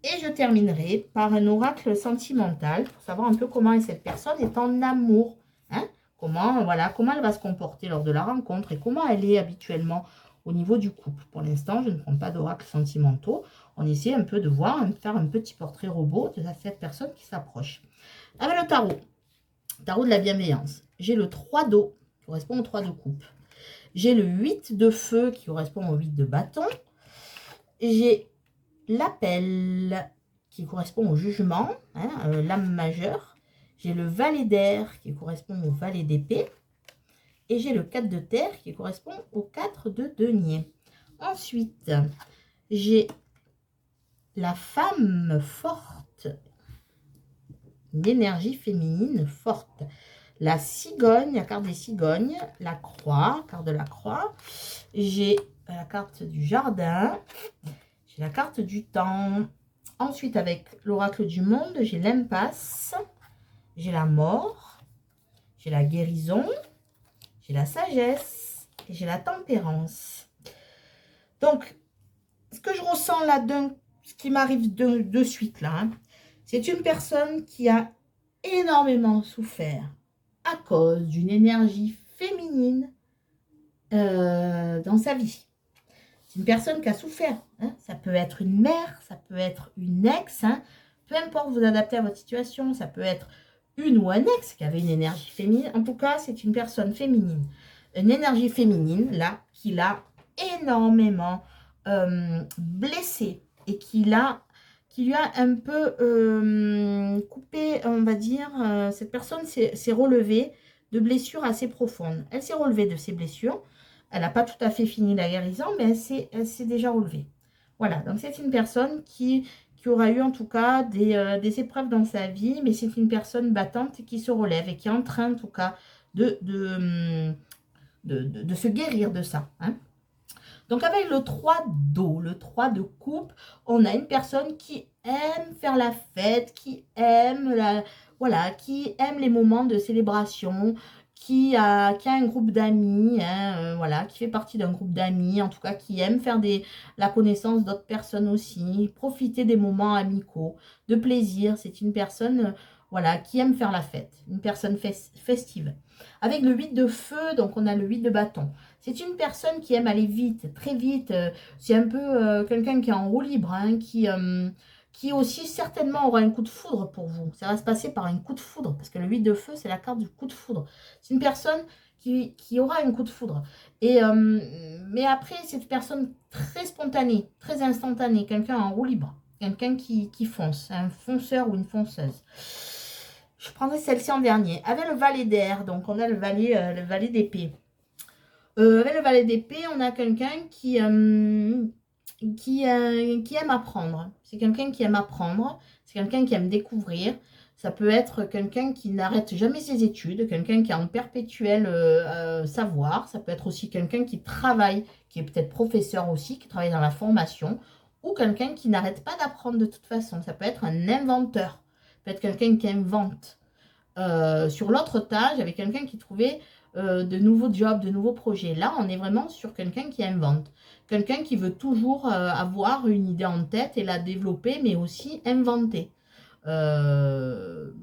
Et je terminerai par un oracle sentimental pour savoir un peu comment cette personne est en amour. Hein? Comment elle va se comporter lors de la rencontre et comment elle est habituellement au niveau du couple. Pour l'instant, je ne prends pas d'oracle sentimentaux. On essaie un peu de voir, de faire un petit portrait robot de cette personne qui s'approche. Avec le tarot de la bienveillance, j'ai le 3 d'eau qui correspond au 3 de coupe. J'ai le 8 de feu qui correspond au 8 de bâton. J'ai l'appel qui correspond au jugement, hein, l'âme majeure. J'ai le valet d'air qui correspond au valet d'épée. Et j'ai le 4 de terre qui correspond au 4 de denier. Ensuite, j'ai la femme forte, une énergie féminine forte. La cigogne, la carte des cigognes, la croix, carte de la croix. J'ai la carte du jardin, j'ai la carte du temps. Ensuite, avec l'oracle du monde, j'ai l'impasse. J'ai la mort, j'ai la guérison, j'ai la sagesse et j'ai la tempérance. Donc, ce que je ressens là, ce qui m'arrive de suite là, hein, c'est une personne qui a énormément souffert à cause d'une énergie féminine dans sa vie. C'est une personne qui a souffert. Hein, ça peut être une mère, ça peut être une ex, hein, peu importe, vous adaptez à votre situation, ça peut être une ou un ex qui avait une énergie féminine. En tout cas, c'est une personne féminine. Une énergie féminine, là, qui l'a énormément blessée et qui lui a un peu coupé, on va dire. Cette personne s'est relevée de blessures assez profondes. Elle s'est relevée de ses blessures. Elle n'a pas tout à fait fini la guérison, mais elle s'est déjà relevée. Voilà, donc c'est une personne qui qui aura eu en tout cas des épreuves dans sa vie, mais c'est une personne battante qui se relève et qui est en train en tout cas de se guérir de ça. Hein. Donc avec le 3 d'eau, le 3 de coupe, on a une personne qui aime faire la fête, qui aime voilà, qui aime les moments de célébration, qui a un groupe d'amis, hein, voilà, qui fait partie d'un groupe d'amis, en tout cas qui aime faire la connaissance d'autres personnes aussi, profiter des moments amicaux, de plaisir. C'est une personne, voilà, qui aime faire la fête, une personne festive. Avec le 8 de feu, donc on a le 8 de bâton. C'est une personne qui aime aller vite, très vite. C'est un peu quelqu'un qui est en roue libre, hein, qui aussi certainement aura un coup de foudre pour vous. Ça va se passer par un coup de foudre, parce que le 8 de feu, c'est la carte du coup de foudre. C'est une personne qui aura un coup de foudre. Mais après, c'est une personne très spontanée, très instantanée, quelqu'un en roue libre, quelqu'un qui fonce, un fonceur ou une fonceuse. Je prendrai celle-ci en dernier. Avec le valet d'air, donc on a le valet d'épée. Avec le valet d'épée, on a quelqu'un qui aime apprendre. C'est quelqu'un qui aime apprendre. C'est quelqu'un qui aime découvrir. Ça peut être quelqu'un qui n'arrête jamais ses études, quelqu'un qui a en perpétuel savoir. Ça peut être aussi quelqu'un qui travaille, qui est peut-être professeur aussi, qui travaille dans la formation, ou quelqu'un qui n'arrête pas d'apprendre de toute façon. Ça peut être un inventeur. Ça peut être quelqu'un qui invente. Sur l'autre tas, j'avais quelqu'un qui trouvait de nouveaux jobs, de nouveaux projets. Là, on est vraiment sur quelqu'un qui invente. Quelqu'un qui veut toujours avoir une idée en tête et la développer, mais aussi inventer. C'est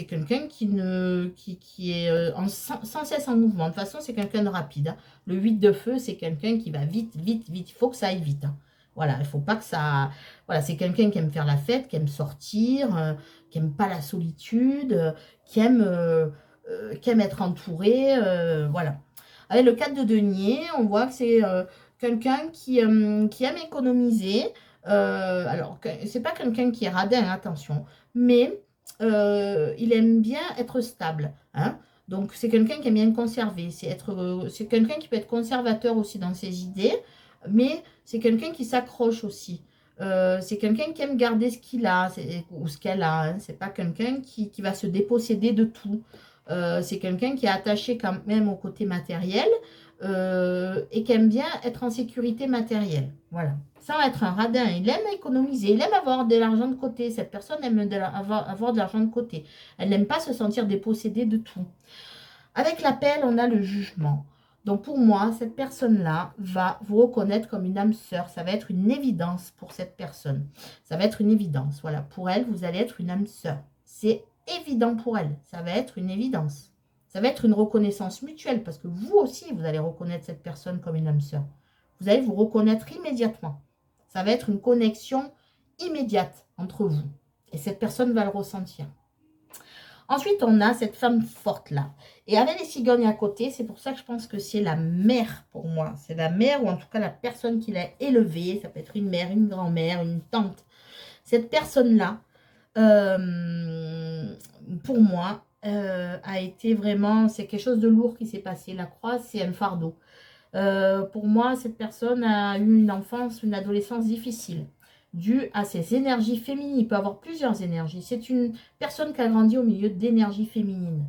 quelqu'un qui est sans cesse en mouvement. De toute façon, c'est quelqu'un de rapide. Hein. Le 8 de feu, c'est quelqu'un qui va vite, vite, vite. Il faut que ça aille vite. Hein. Voilà, il ne faut pas que ça... Voilà, c'est quelqu'un qui aime faire la fête, qui aime sortir, qui n'aime pas la solitude, qui aime être entouré. Voilà. Avec le 4 de denier, on voit que c'est quelqu'un qui aime économiser. Alors, c'est pas quelqu'un qui est radin, attention, mais il aime bien être stable. Hein. Donc, c'est quelqu'un qui aime bien conserver. C'est quelqu'un qui peut être conservateur aussi dans ses idées, mais c'est quelqu'un qui s'accroche aussi. C'est quelqu'un qui aime garder ce qu'il a ou ce qu'elle a. Hein. C'est pas quelqu'un qui va se déposséder de tout. C'est quelqu'un qui est attaché quand même au côté matériel et qui aime bien être en sécurité matérielle. Voilà. Sans être un radin. Il aime économiser. Il aime avoir de l'argent de côté. Cette personne aime avoir de l'argent de côté. Elle n'aime pas se sentir dépossédée de tout. Avec l'appel, on a le jugement. Donc pour moi, cette personne-là va vous reconnaître comme une âme sœur. Ça va être une évidence pour cette personne. Ça va être une évidence. Voilà, pour elle, vous allez être une âme sœur. C'est évident pour elle. Ça va être une évidence. Ça va être une reconnaissance mutuelle parce que vous aussi, vous allez reconnaître cette personne comme une âme sœur. Vous allez vous reconnaître immédiatement. Ça va être une connexion immédiate entre vous. Et cette personne va le ressentir. Ensuite, on a cette femme forte-là. Et avec les cigognes à côté, c'est pour ça que je pense que c'est la mère pour moi. C'est la mère ou en tout cas la personne qui l'a élevée. Ça peut être une mère, une grand-mère, une tante. Cette personne-là, pour moi, a été vraiment... C'est quelque chose de lourd qui s'est passé. La croix, c'est un fardeau. Pour moi, cette personne a eu une enfance, une adolescence difficile. Dû à ses énergies féminines. Il peut avoir plusieurs énergies. C'est une personne qui a grandi au milieu d'énergies féminines,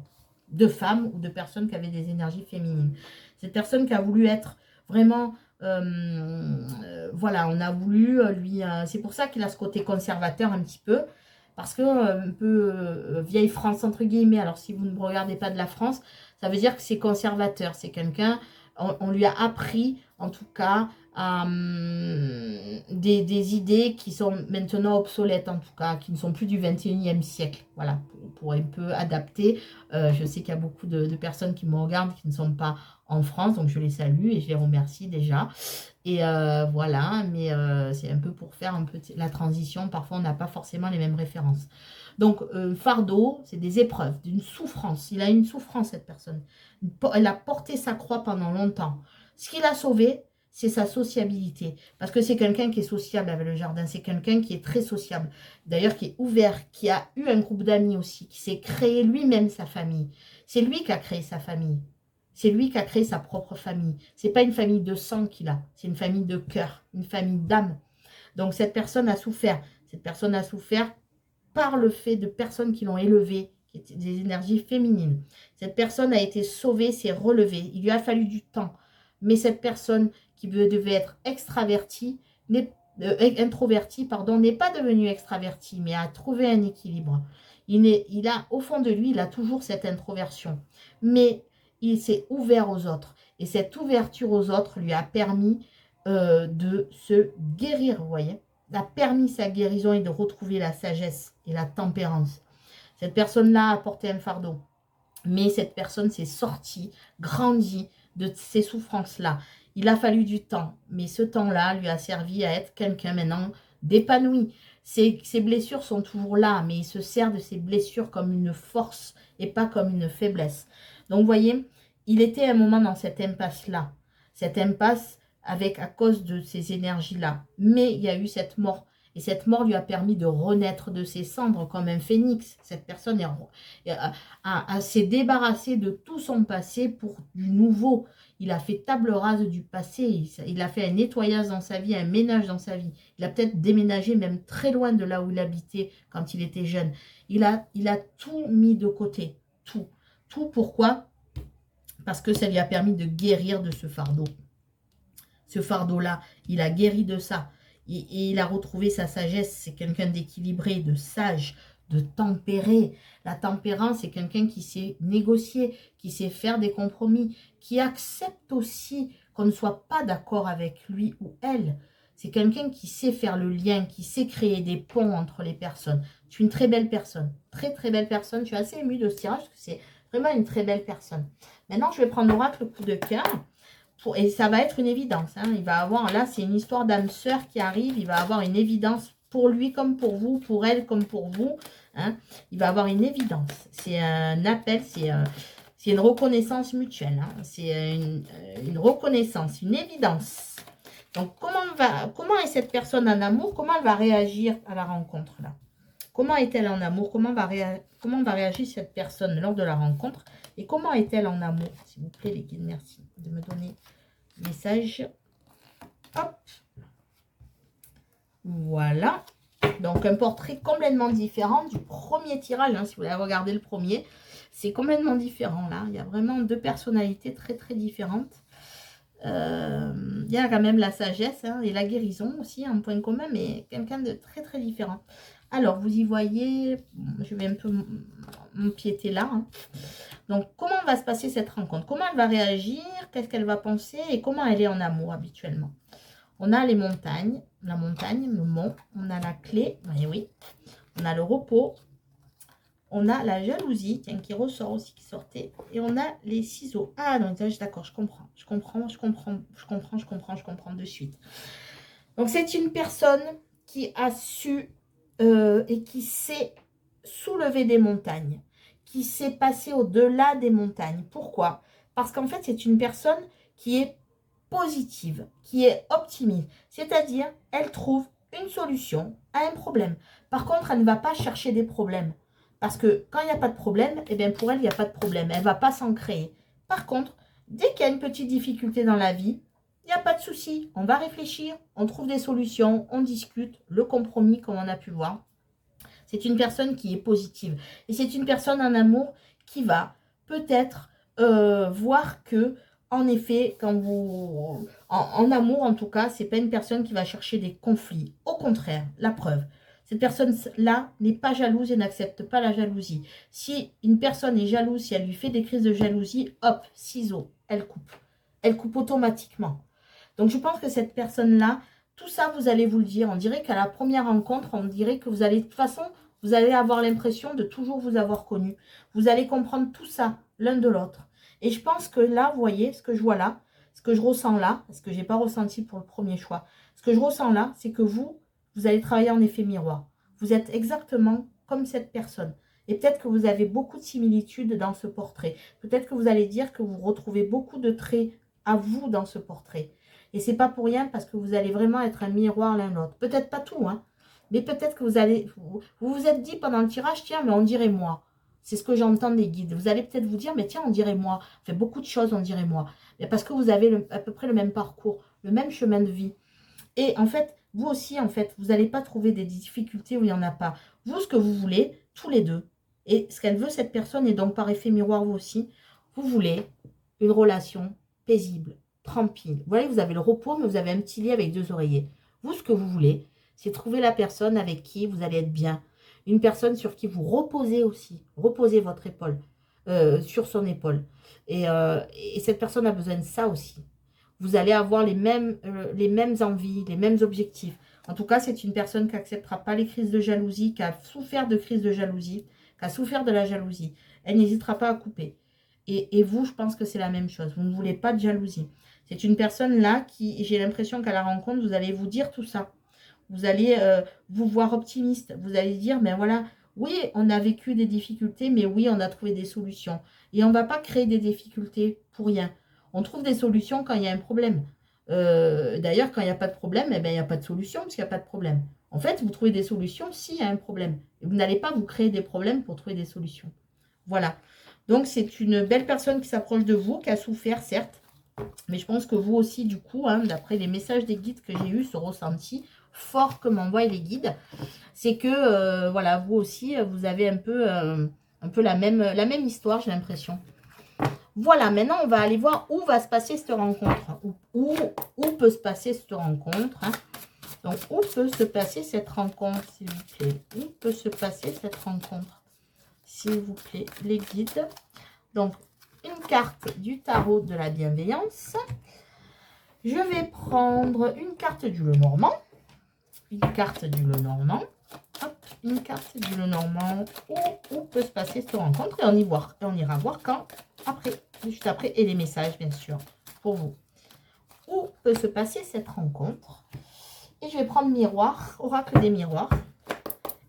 de femmes ou de personnes qui avaient des énergies féminines. Cette personne qui a voulu être vraiment... voilà, on a voulu lui... c'est pour ça qu'il a ce côté conservateur un petit peu, parce que un peu vieille France entre guillemets. Alors si vous ne regardez pas de la France, ça veut dire que c'est conservateur. C'est quelqu'un... On lui a appris, en tout cas, des idées qui sont maintenant obsolètes, en tout cas, qui ne sont plus du 21e siècle. Voilà, pour un peu adapter. Je sais qu'il y a beaucoup de personnes qui me regardent qui ne sont pas en France, donc je les salue et je les remercie déjà. Et voilà, mais c'est un peu pour faire un peu la transition. Parfois, on n'a pas forcément les mêmes références. Donc, fardeau, c'est des épreuves, d'une souffrance. Il a une souffrance, cette personne. Elle a porté sa croix pendant longtemps. Ce qui l'a sauvé, c'est sa sociabilité. Parce que c'est quelqu'un qui est sociable avec le jardin. C'est quelqu'un qui est très sociable. D'ailleurs, qui est ouvert, qui a eu un groupe d'amis aussi, qui s'est créé lui-même sa famille. C'est lui qui a créé sa famille. C'est lui qui a créé sa propre famille. C'est pas une famille de sang qu'il a. C'est une famille de cœur, une famille d'âme. Donc, cette personne a souffert. Cette personne a souffert par le fait de personnes qui l'ont élevé, qui étaient des énergies féminines. Cette personne a été sauvée, s'est relevée. Il lui a fallu du temps. Mais cette personne qui devait être introvertie, pardon, n'est pas devenue extravertie, mais a trouvé un équilibre. Il a, au fond de lui, il a toujours cette introversion. Mais il s'est ouvert aux autres. Et cette ouverture aux autres lui a permis de se guérir, vous voyez. A permis sa guérison et de retrouver la sagesse et la tempérance. Cette personne-là a porté un fardeau. Mais cette personne s'est sortie, grandie de ces souffrances-là. Il a fallu du temps. Mais ce temps-là lui a servi à être quelqu'un maintenant d'épanoui. Ses blessures sont toujours là, mais il se sert de ses blessures comme une force et pas comme une faiblesse. Donc, vous voyez, il était un moment dans cette impasse-là. Cette impasse à cause de ces énergies-là. Mais il y a eu cette mort. Et cette mort lui a permis de renaître de ses cendres comme un phénix. Cette personne s'est débarrassée de tout son passé pour du nouveau. Il a fait table rase du passé. Il a fait un nettoyage dans sa vie, un ménage dans sa vie. Il a peut-être déménagé même très loin de là où il habitait quand il était jeune. Il a tout mis de côté. Tout. Tout pourquoi? Parce que ça lui a permis de guérir de ce fardeau. Ce fardeau-là, il a guéri de ça. Et il a retrouvé sa sagesse. C'est quelqu'un d'équilibré, de sage, de tempéré. La tempérance, c'est quelqu'un qui sait négocier, qui sait faire des compromis, qui accepte aussi qu'on ne soit pas d'accord avec lui ou elle. C'est quelqu'un qui sait faire le lien, qui sait créer des ponts entre les personnes. Tu es une très belle personne. Très, très belle personne. Je suis assez émue de ce tirage parce que c'est vraiment une très belle personne. Maintenant, je vais prendre l'oracle coup de cœur. Et ça va être une évidence. Hein. Il va avoir, là, c'est une histoire d'âme sœur qui arrive. Il va avoir une évidence pour lui comme pour vous, pour elle comme pour vous. Hein. Il va avoir une évidence. C'est un appel, c'est une reconnaissance mutuelle. Hein. C'est une reconnaissance, une évidence. Donc, comment est cette personne en amour? Comment elle va réagir à la rencontre là? Comment est-elle en amour? Comment va réagir cette personne lors de la rencontre? Et comment est-elle en amour? S'il vous plaît, les guides, merci de me donner le message. Hop. Voilà. Donc, un portrait complètement différent du premier tirage. Hein, si vous avez regardé le premier, c'est complètement différent. Là, il y a vraiment deux personnalités très, très différentes. Il y a quand même la sagesse hein, et la guérison aussi, un point commun, mais quelqu'un de très, très différent. Alors, vous y voyez, je vais un peu m'empiéter là. Hein. Donc, comment va se passer cette rencontre? Comment elle va réagir? Qu'est-ce qu'elle va penser? Et comment elle est en amour habituellement? On a les montagnes, la montagne, le mont. On a la clé, oui. On a le repos. On a la jalousie, tiens, qui ressort aussi, qui sortait. Et on a les ciseaux. Ah, non, d'accord, je comprends de suite. Donc, c'est une personne qui a su et qui sait soulever des montagnes, qui sait passer au-delà des montagnes. Pourquoi? Parce qu'en fait, c'est une personne qui est positive, qui est optimiste. C'est-à-dire, elle trouve une solution à un problème. Par contre, elle ne va pas chercher des problèmes. Parce que quand il n'y a pas de problème, eh bien pour elle, il n'y a pas de problème. Elle ne va pas s'en créer. Par contre, dès qu'il y a une petite difficulté dans la vie, il n'y a pas de souci. On va réfléchir, on trouve des solutions, on discute, le compromis comme on a pu voir. C'est une personne qui est positive. Et c'est une personne en amour qui va peut-être voir que, en effet, quand vous... En amour, en tout cas, c'est pas une personne qui va chercher des conflits. Au contraire, la preuve. Cette personne-là n'est pas jalouse et n'accepte pas la jalousie. Si une personne est jalouse, si elle lui fait des crises de jalousie, hop, ciseaux, elle coupe. Elle coupe automatiquement. Donc, je pense que cette personne-là, tout ça, vous allez vous le dire. On dirait qu'à la première rencontre, on dirait que vous allez, de toute façon, vous allez avoir l'impression de toujours vous avoir connu. Vous allez comprendre tout ça, l'un de l'autre. Et je pense que là, vous voyez, ce que je vois là, ce que je ressens là, ce que je n'ai pas ressenti pour le premier choix, ce que je ressens là, c'est que vous allez travailler en effet miroir. Vous êtes exactement comme cette personne. Et peut-être que vous avez beaucoup de similitudes dans ce portrait. Peut-être que vous allez dire que vous retrouvez beaucoup de traits à vous dans ce portrait. Et c'est pas pour rien parce que vous allez vraiment être un miroir l'un l'autre. Peut-être pas tout, hein. Mais peut-être que vous vous êtes dit pendant le tirage, tiens, mais on dirait moi. C'est ce que j'entends des guides. Vous allez peut-être vous dire, mais tiens, on dirait moi. On fait beaucoup de choses, on dirait moi. Mais parce que vous avez à peu près le même parcours, le même chemin de vie. Et en fait, vous aussi, en fait, vous n'allez pas trouver des difficultés où il n'y en a pas. Vous, ce que vous voulez, tous les deux, et ce qu'elle veut, cette personne, et donc par effet miroir, vous aussi, vous voulez une relation paisible, tranquille. Vous voyez, vous avez le repos, mais vous avez un petit lit avec 2 oreillers. Vous, ce que vous voulez, c'est trouver la personne avec qui vous allez être bien. Une personne sur qui vous reposez aussi. Reposez votre épaule, sur son épaule. Et cette personne a besoin de ça aussi. Vous allez avoir les mêmes envies, les mêmes objectifs. En tout cas, c'est une personne qui n'acceptera pas les crises de jalousie, qui a souffert de crises de jalousie, qui a souffert de la jalousie. Elle n'hésitera pas à couper. Et vous, je pense que c'est la même chose. Vous ne voulez pas de jalousie. C'est une personne là qui, j'ai l'impression qu'à la rencontre, vous allez vous dire tout ça. Vous allez vous voir optimiste. Vous allez dire, mais voilà, oui, on a vécu des difficultés, mais oui, on a trouvé des solutions. Et on ne va pas créer des difficultés pour rien. On trouve des solutions quand il y a un problème. D'ailleurs, quand il n'y a pas de problème, eh bien, il n'y a pas de solution parce qu'il n'y a pas de problème. En fait, vous trouvez des solutions s'il y a un problème. Et vous n'allez pas vous créer des problèmes pour trouver des solutions. Voilà. Donc, c'est une belle personne qui s'approche de vous, qui a souffert, certes. Mais je pense que vous aussi, du coup, hein, d'après les messages des guides que j'ai eus, ce ressenti fort que m'envoient les guides, c'est que, voilà, vous aussi, vous avez un peu la même histoire, j'ai l'impression. Voilà, maintenant, on va aller voir où va se passer cette rencontre. Où peut se passer cette rencontre, hein. Donc, où peut se passer cette rencontre, s'il vous plaît? Où peut se passer cette rencontre, s'il vous plaît, les guides? Donc, une carte du tarot de la bienveillance. Je vais prendre une carte du Lenormand. Une carte du Lenormand. Hop, une carte du Lenormand. Où peut se passer cette rencontre? Et on ira voir quand? Après, juste après. Et les messages, bien sûr, pour vous. Où peut se passer cette rencontre? Et je vais prendre miroir, oracle des miroirs.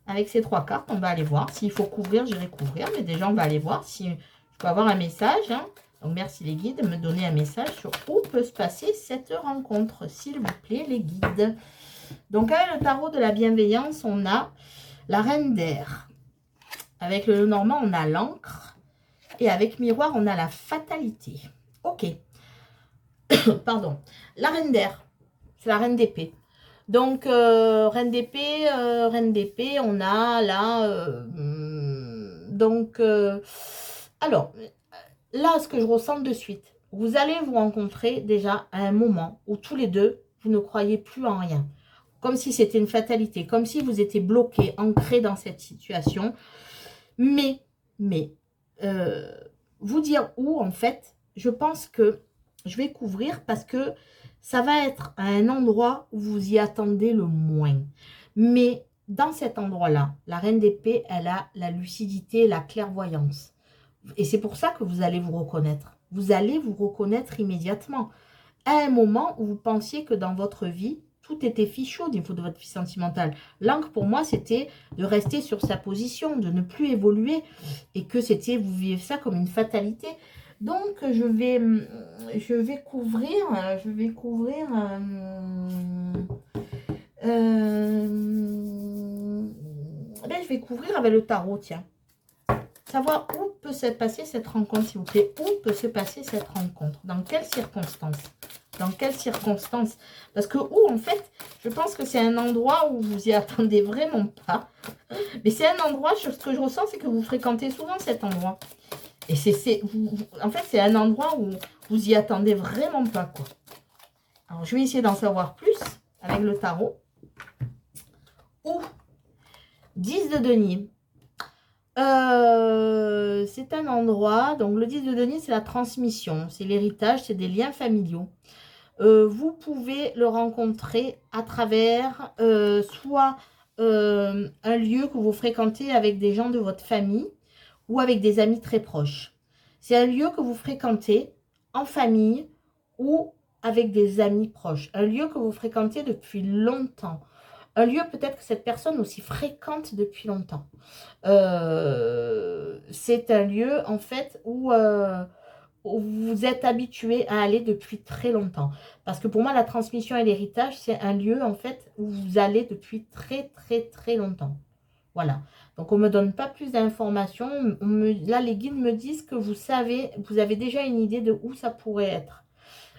Avec ces 3 cartes, on va aller voir. S'il faut couvrir, j'irai couvrir. Mais déjà, on va aller voir si je peux avoir un message. Hein. Donc, merci les guides de me donner un message sur où peut se passer cette rencontre. S'il vous plaît, les guides. Donc, avec le tarot de la bienveillance, on a la reine d'air. Avec le Lenormand, on a l'encre. Et avec miroir, on a la fatalité. Ok. Pardon. La reine d'air, c'est la reine d'épée. Donc, reine d'épée, on a là... alors, là, ce que je ressens de suite, vous allez vous rencontrer déjà à un moment où tous les deux, vous ne croyez plus en rien. Comme si c'était une fatalité, comme si vous étiez bloqué, ancré dans cette situation. Mais, vous dire où, en fait, je pense que je vais couvrir parce que ça va être à un endroit où vous y attendez le moins. Mais dans cet endroit-là, la reine d'épée, elle a la lucidité, la clairvoyance. Et c'est pour ça que vous allez vous reconnaître. Vous allez vous reconnaître immédiatement. À un moment où vous pensiez que dans votre vie, tout était fichu au niveau de votre vie sentimentale. L'encre, pour moi, c'était de rester sur sa position, de ne plus évoluer. Et que c'était, vous vivez ça comme une fatalité. Donc, je vais couvrir, là, je vais couvrir avec le tarot, tiens. Savoir où peut se passer cette rencontre, s'il vous plaît. Où peut se passer cette rencontre? Dans quelles circonstances? Dans quelles circonstances? Parce que où, en fait, je pense que c'est un endroit où vous y attendez vraiment pas. Mais c'est un endroit, ce que je ressens, c'est que vous fréquentez souvent cet endroit. Et en fait, c'est un endroit où vous y attendez vraiment pas, quoi. Alors, je vais essayer d'en savoir plus avec le tarot. Où 10 de denier. C'est un endroit, donc le 10 de denier, c'est la transmission, c'est l'héritage, c'est des liens familiaux. Vous pouvez le rencontrer à travers soit un lieu que vous fréquentez avec des gens de votre famille ou avec des amis très proches. C'est un lieu que vous fréquentez en famille ou avec des amis proches. Un lieu que vous fréquentez depuis longtemps. Un lieu peut-être que cette personne aussi fréquente depuis longtemps. C'est un lieu en fait où vous êtes habitué à aller depuis très longtemps. Parce que pour moi, la transmission et l'héritage, c'est un lieu en fait où vous allez depuis très très longtemps. Voilà. Donc, on ne me donne pas plus d'informations. Là, les guides me disent que vous savez, vous avez déjà une idée de où ça pourrait être.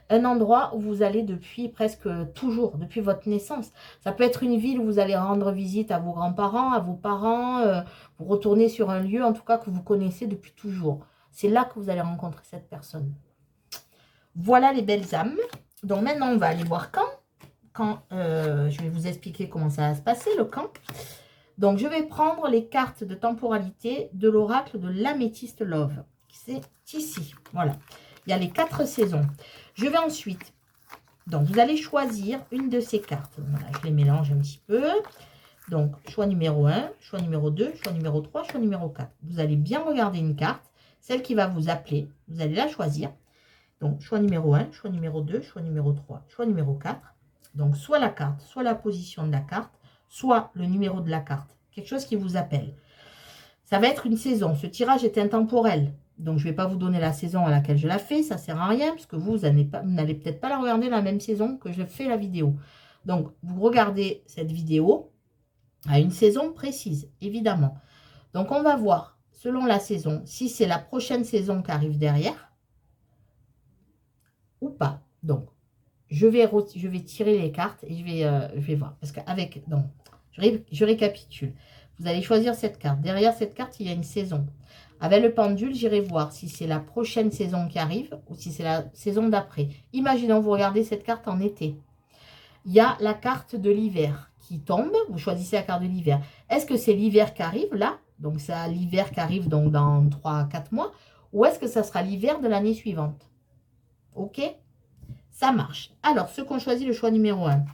un endroit où vous allez depuis presque toujours, depuis votre naissance. Ça peut être une ville où vous allez rendre visite à vos grands-parents, à vos parents, vous retournez sur un lieu en tout cas que vous connaissez depuis toujours. C'est là que vous allez rencontrer cette personne. Voilà les belles âmes. Donc maintenant, on va aller voir quand je vais vous expliquer comment ça va se passer, le quand. Donc, je vais prendre les cartes de temporalité de l'oracle de l'Améthyste Love. C'est ici, voilà. Il y a les 4 saisons. Je vais ensuite, donc vous allez choisir une de ces cartes. Voilà, je les mélange un petit peu. Donc, choix numéro 1, choix numéro 2, choix numéro 3, choix numéro 4. Vous allez bien regarder une carte, celle qui va vous appeler. Vous allez la choisir. Donc, choix numéro 1, choix numéro 2, choix numéro 3, choix numéro 4. Donc, soit la carte, soit la position de la carte, soit le numéro de la carte. Quelque chose qui vous appelle. Ça va être une saison. Ce tirage est intemporel. Donc, je ne vais pas vous donner la saison à laquelle je la fais. Ça ne sert à rien, parce que vous n'allez peut-être pas la regarder la même saison que je fais la vidéo. Donc, vous regardez cette vidéo à une saison précise, évidemment. Donc, on va voir, selon la saison, si c'est la prochaine saison qui arrive derrière ou pas. Donc, je vais tirer les cartes et je vais voir. Parce qu'avec... Donc, je récapitule. Vous allez choisir cette carte. Derrière cette carte, il y a une saison. Avec le pendule, j'irai voir si c'est la prochaine saison qui arrive ou si c'est la saison d'après. Imaginons, vous regardez cette carte en été. Il y a la carte de l'hiver qui tombe. Vous choisissez la carte de l'hiver. Est-ce que c'est l'hiver qui arrive là? Donc, c'est l'hiver qui arrive donc, dans 3-4 mois. Ou est-ce que ça sera l'hiver de l'année suivante? Ok? Ça marche. Alors, ceux qui ont choisi le choix numéro 1,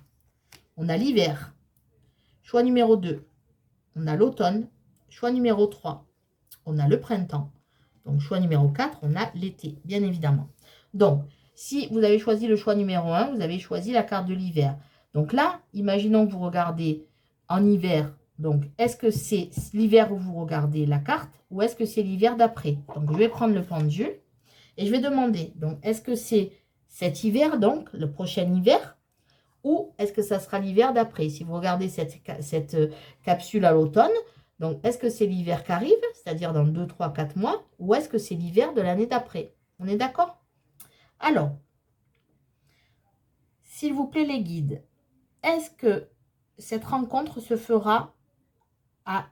on a l'hiver. Choix numéro 2, on a l'automne. Choix numéro 3, on a le printemps. Donc, choix numéro 4, on a l'été, bien évidemment. Donc, si vous avez choisi le choix numéro 1, vous avez choisi la carte de l'hiver. Donc là, imaginons que vous regardez en hiver. Donc, est-ce que c'est l'hiver où vous regardez la carte ou est-ce que c'est l'hiver d'après? Donc, je vais prendre le pendule et je vais demander, donc, est-ce que c'est cet hiver, donc, le prochain hiver, ou est-ce que ça sera l'hiver d'après? Si vous regardez cette capsule à l'automne, donc est-ce que c'est l'hiver qui arrive, c'est-à-dire dans 2, 3, 4 mois, ou est-ce que c'est l'hiver de l'année d'après? On est d'accord? Alors, s'il vous plaît les guides, est-ce que cette rencontre se fera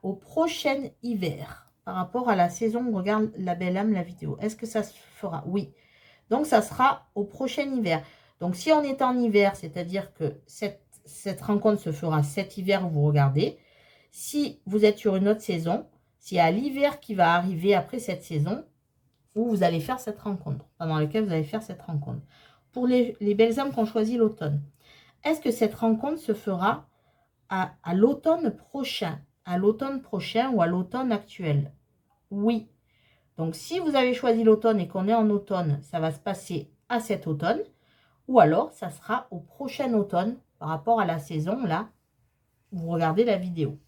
au prochain hiver par rapport à la saison où on regarde la belle âme, la vidéo? Est-ce que ça se fera? Oui. Donc, ça sera au prochain hiver. Donc, si on est en hiver, c'est-à-dire que cette rencontre se fera cet hiver où vous regardez. Si vous êtes sur une autre saison, c'est à l'hiver qui va arriver après cette saison où vous allez faire cette rencontre, pendant laquelle vous allez faire cette rencontre. Pour les belles âmes qui ont choisi l'automne, est-ce que cette rencontre se fera à l'automne prochain ou à l'automne actuel? Oui. Donc, si vous avez choisi l'automne et qu'on est en automne, ça va se passer à cet automne. Ou alors, ça sera au prochain automne par rapport à la saison, là, où vous regardez la vidéo.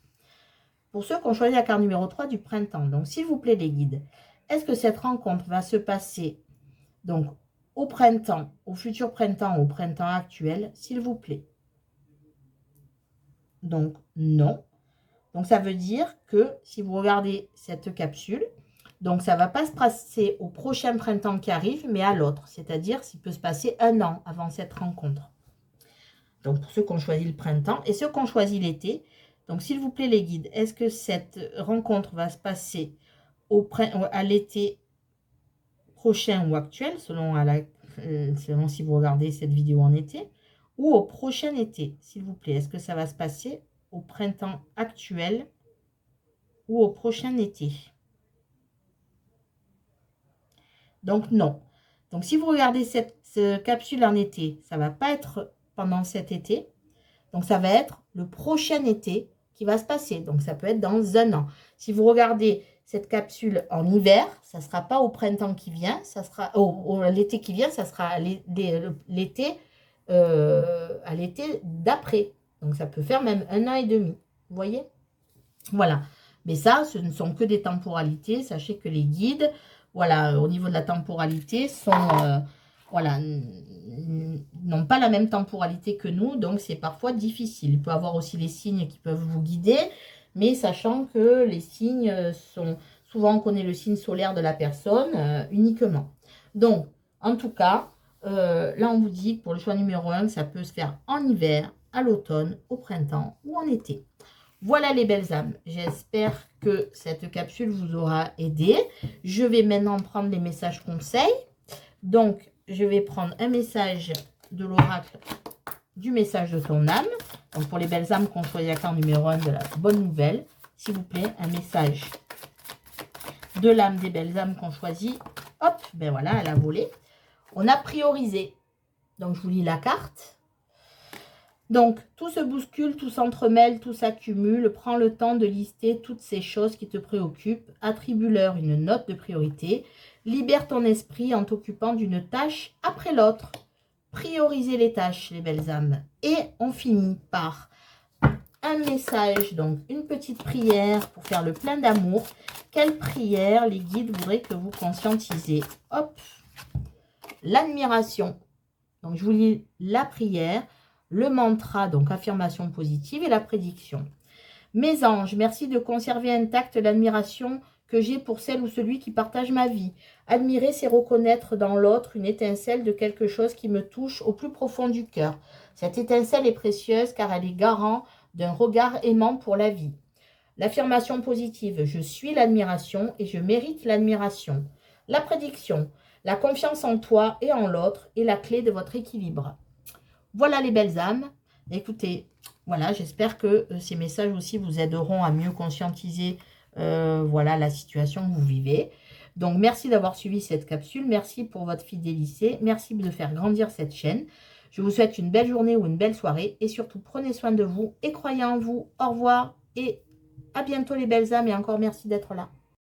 Pour ceux qui ont choisi la carte numéro 3 du printemps. Donc, s'il vous plaît, les guides, est-ce que cette rencontre va se passer donc au printemps, au futur printemps, au printemps actuel, s'il vous plaît? Donc, non. Donc, ça veut dire que si vous regardez cette capsule, donc ça ne va pas se passer au prochain printemps qui arrive, mais à l'autre. C'est-à-dire s'il peut se passer 1 an avant cette rencontre. Donc, pour ceux qui ont choisi le printemps et ceux qui ont choisi l'été. Donc, s'il vous plaît, les guides, est-ce que cette rencontre va se passer à l'été prochain ou actuel, selon si vous regardez cette vidéo en été, ou au prochain été, s'il vous plaît? Est-ce que ça va se passer au printemps actuel ou au prochain été? Donc, non. Donc, si vous regardez cette capsule en été, ça ne va pas être pendant cet été. Donc, ça va être le prochain été qui va se passer. Donc, ça peut être dans 1 an. Si vous regardez cette capsule en hiver, ça ne sera pas au printemps qui vient, ça sera l'été qui vient, ça sera à l'été d'après. Donc, ça peut faire même 1 an et demi. Vous voyez? Voilà. Mais ça, ce ne sont que des temporalités. Sachez que les guides, voilà, au niveau de la temporalité, voilà, n'ont pas la même temporalité que nous, donc c'est parfois difficile. Il peut y avoir aussi les signes qui peuvent vous guider, mais sachant que les signes sont... Souvent, on connaît le signe solaire de la personne uniquement. Donc, en tout cas, Là, on vous dit que pour le choix numéro 1, ça peut se faire en hiver, à l'automne, au printemps ou en été. Voilà les belles âmes. J'espère que cette capsule vous aura aidé. Je vais maintenant prendre les messages conseils. Donc, je vais prendre un message de l'oracle du message de ton âme. Donc, pour les belles âmes qu'on choisit la carte numéro 1 de la bonne nouvelle, s'il vous plaît, un message de l'âme des belles âmes qu'on choisit. Hop, ben voilà, elle a volé. On a priorisé. Donc, je vous lis la carte. Donc, tout se bouscule, tout s'entremêle, tout s'accumule. Prends le temps de lister toutes ces choses qui te préoccupent. Attribue-leur une note de priorité. Libère ton esprit en t'occupant d'une tâche après l'autre. Prioriser les tâches, les belles âmes. Et on finit par un message, donc une petite prière pour faire le plein d'amour. Quelle prière les guides voudraient que vous conscientisez? Hop, l'admiration. Donc, je vous lis la prière, le mantra, donc affirmation positive et la prédiction. Mes anges, merci de conserver intacte l'admiration que j'ai pour celle ou celui qui partage ma vie. Admirer, c'est reconnaître dans l'autre une étincelle de quelque chose qui me touche au plus profond du cœur. Cette étincelle est précieuse car elle est garant d'un regard aimant pour la vie. L'affirmation positive, je suis l'admiration et je mérite l'admiration. La prédiction, la confiance en toi et en l'autre est la clé de votre équilibre. Voilà les belles âmes. Écoutez, voilà, j'espère que ces messages aussi vous aideront à mieux conscientiser voilà, la situation que vous vivez. Donc, merci d'avoir suivi cette capsule. Merci pour votre fidélité. Merci de faire grandir cette chaîne. Je vous souhaite une belle journée ou une belle soirée. Et surtout, prenez soin de vous et croyez en vous. Au revoir et à bientôt les belles âmes. Et encore merci d'être là.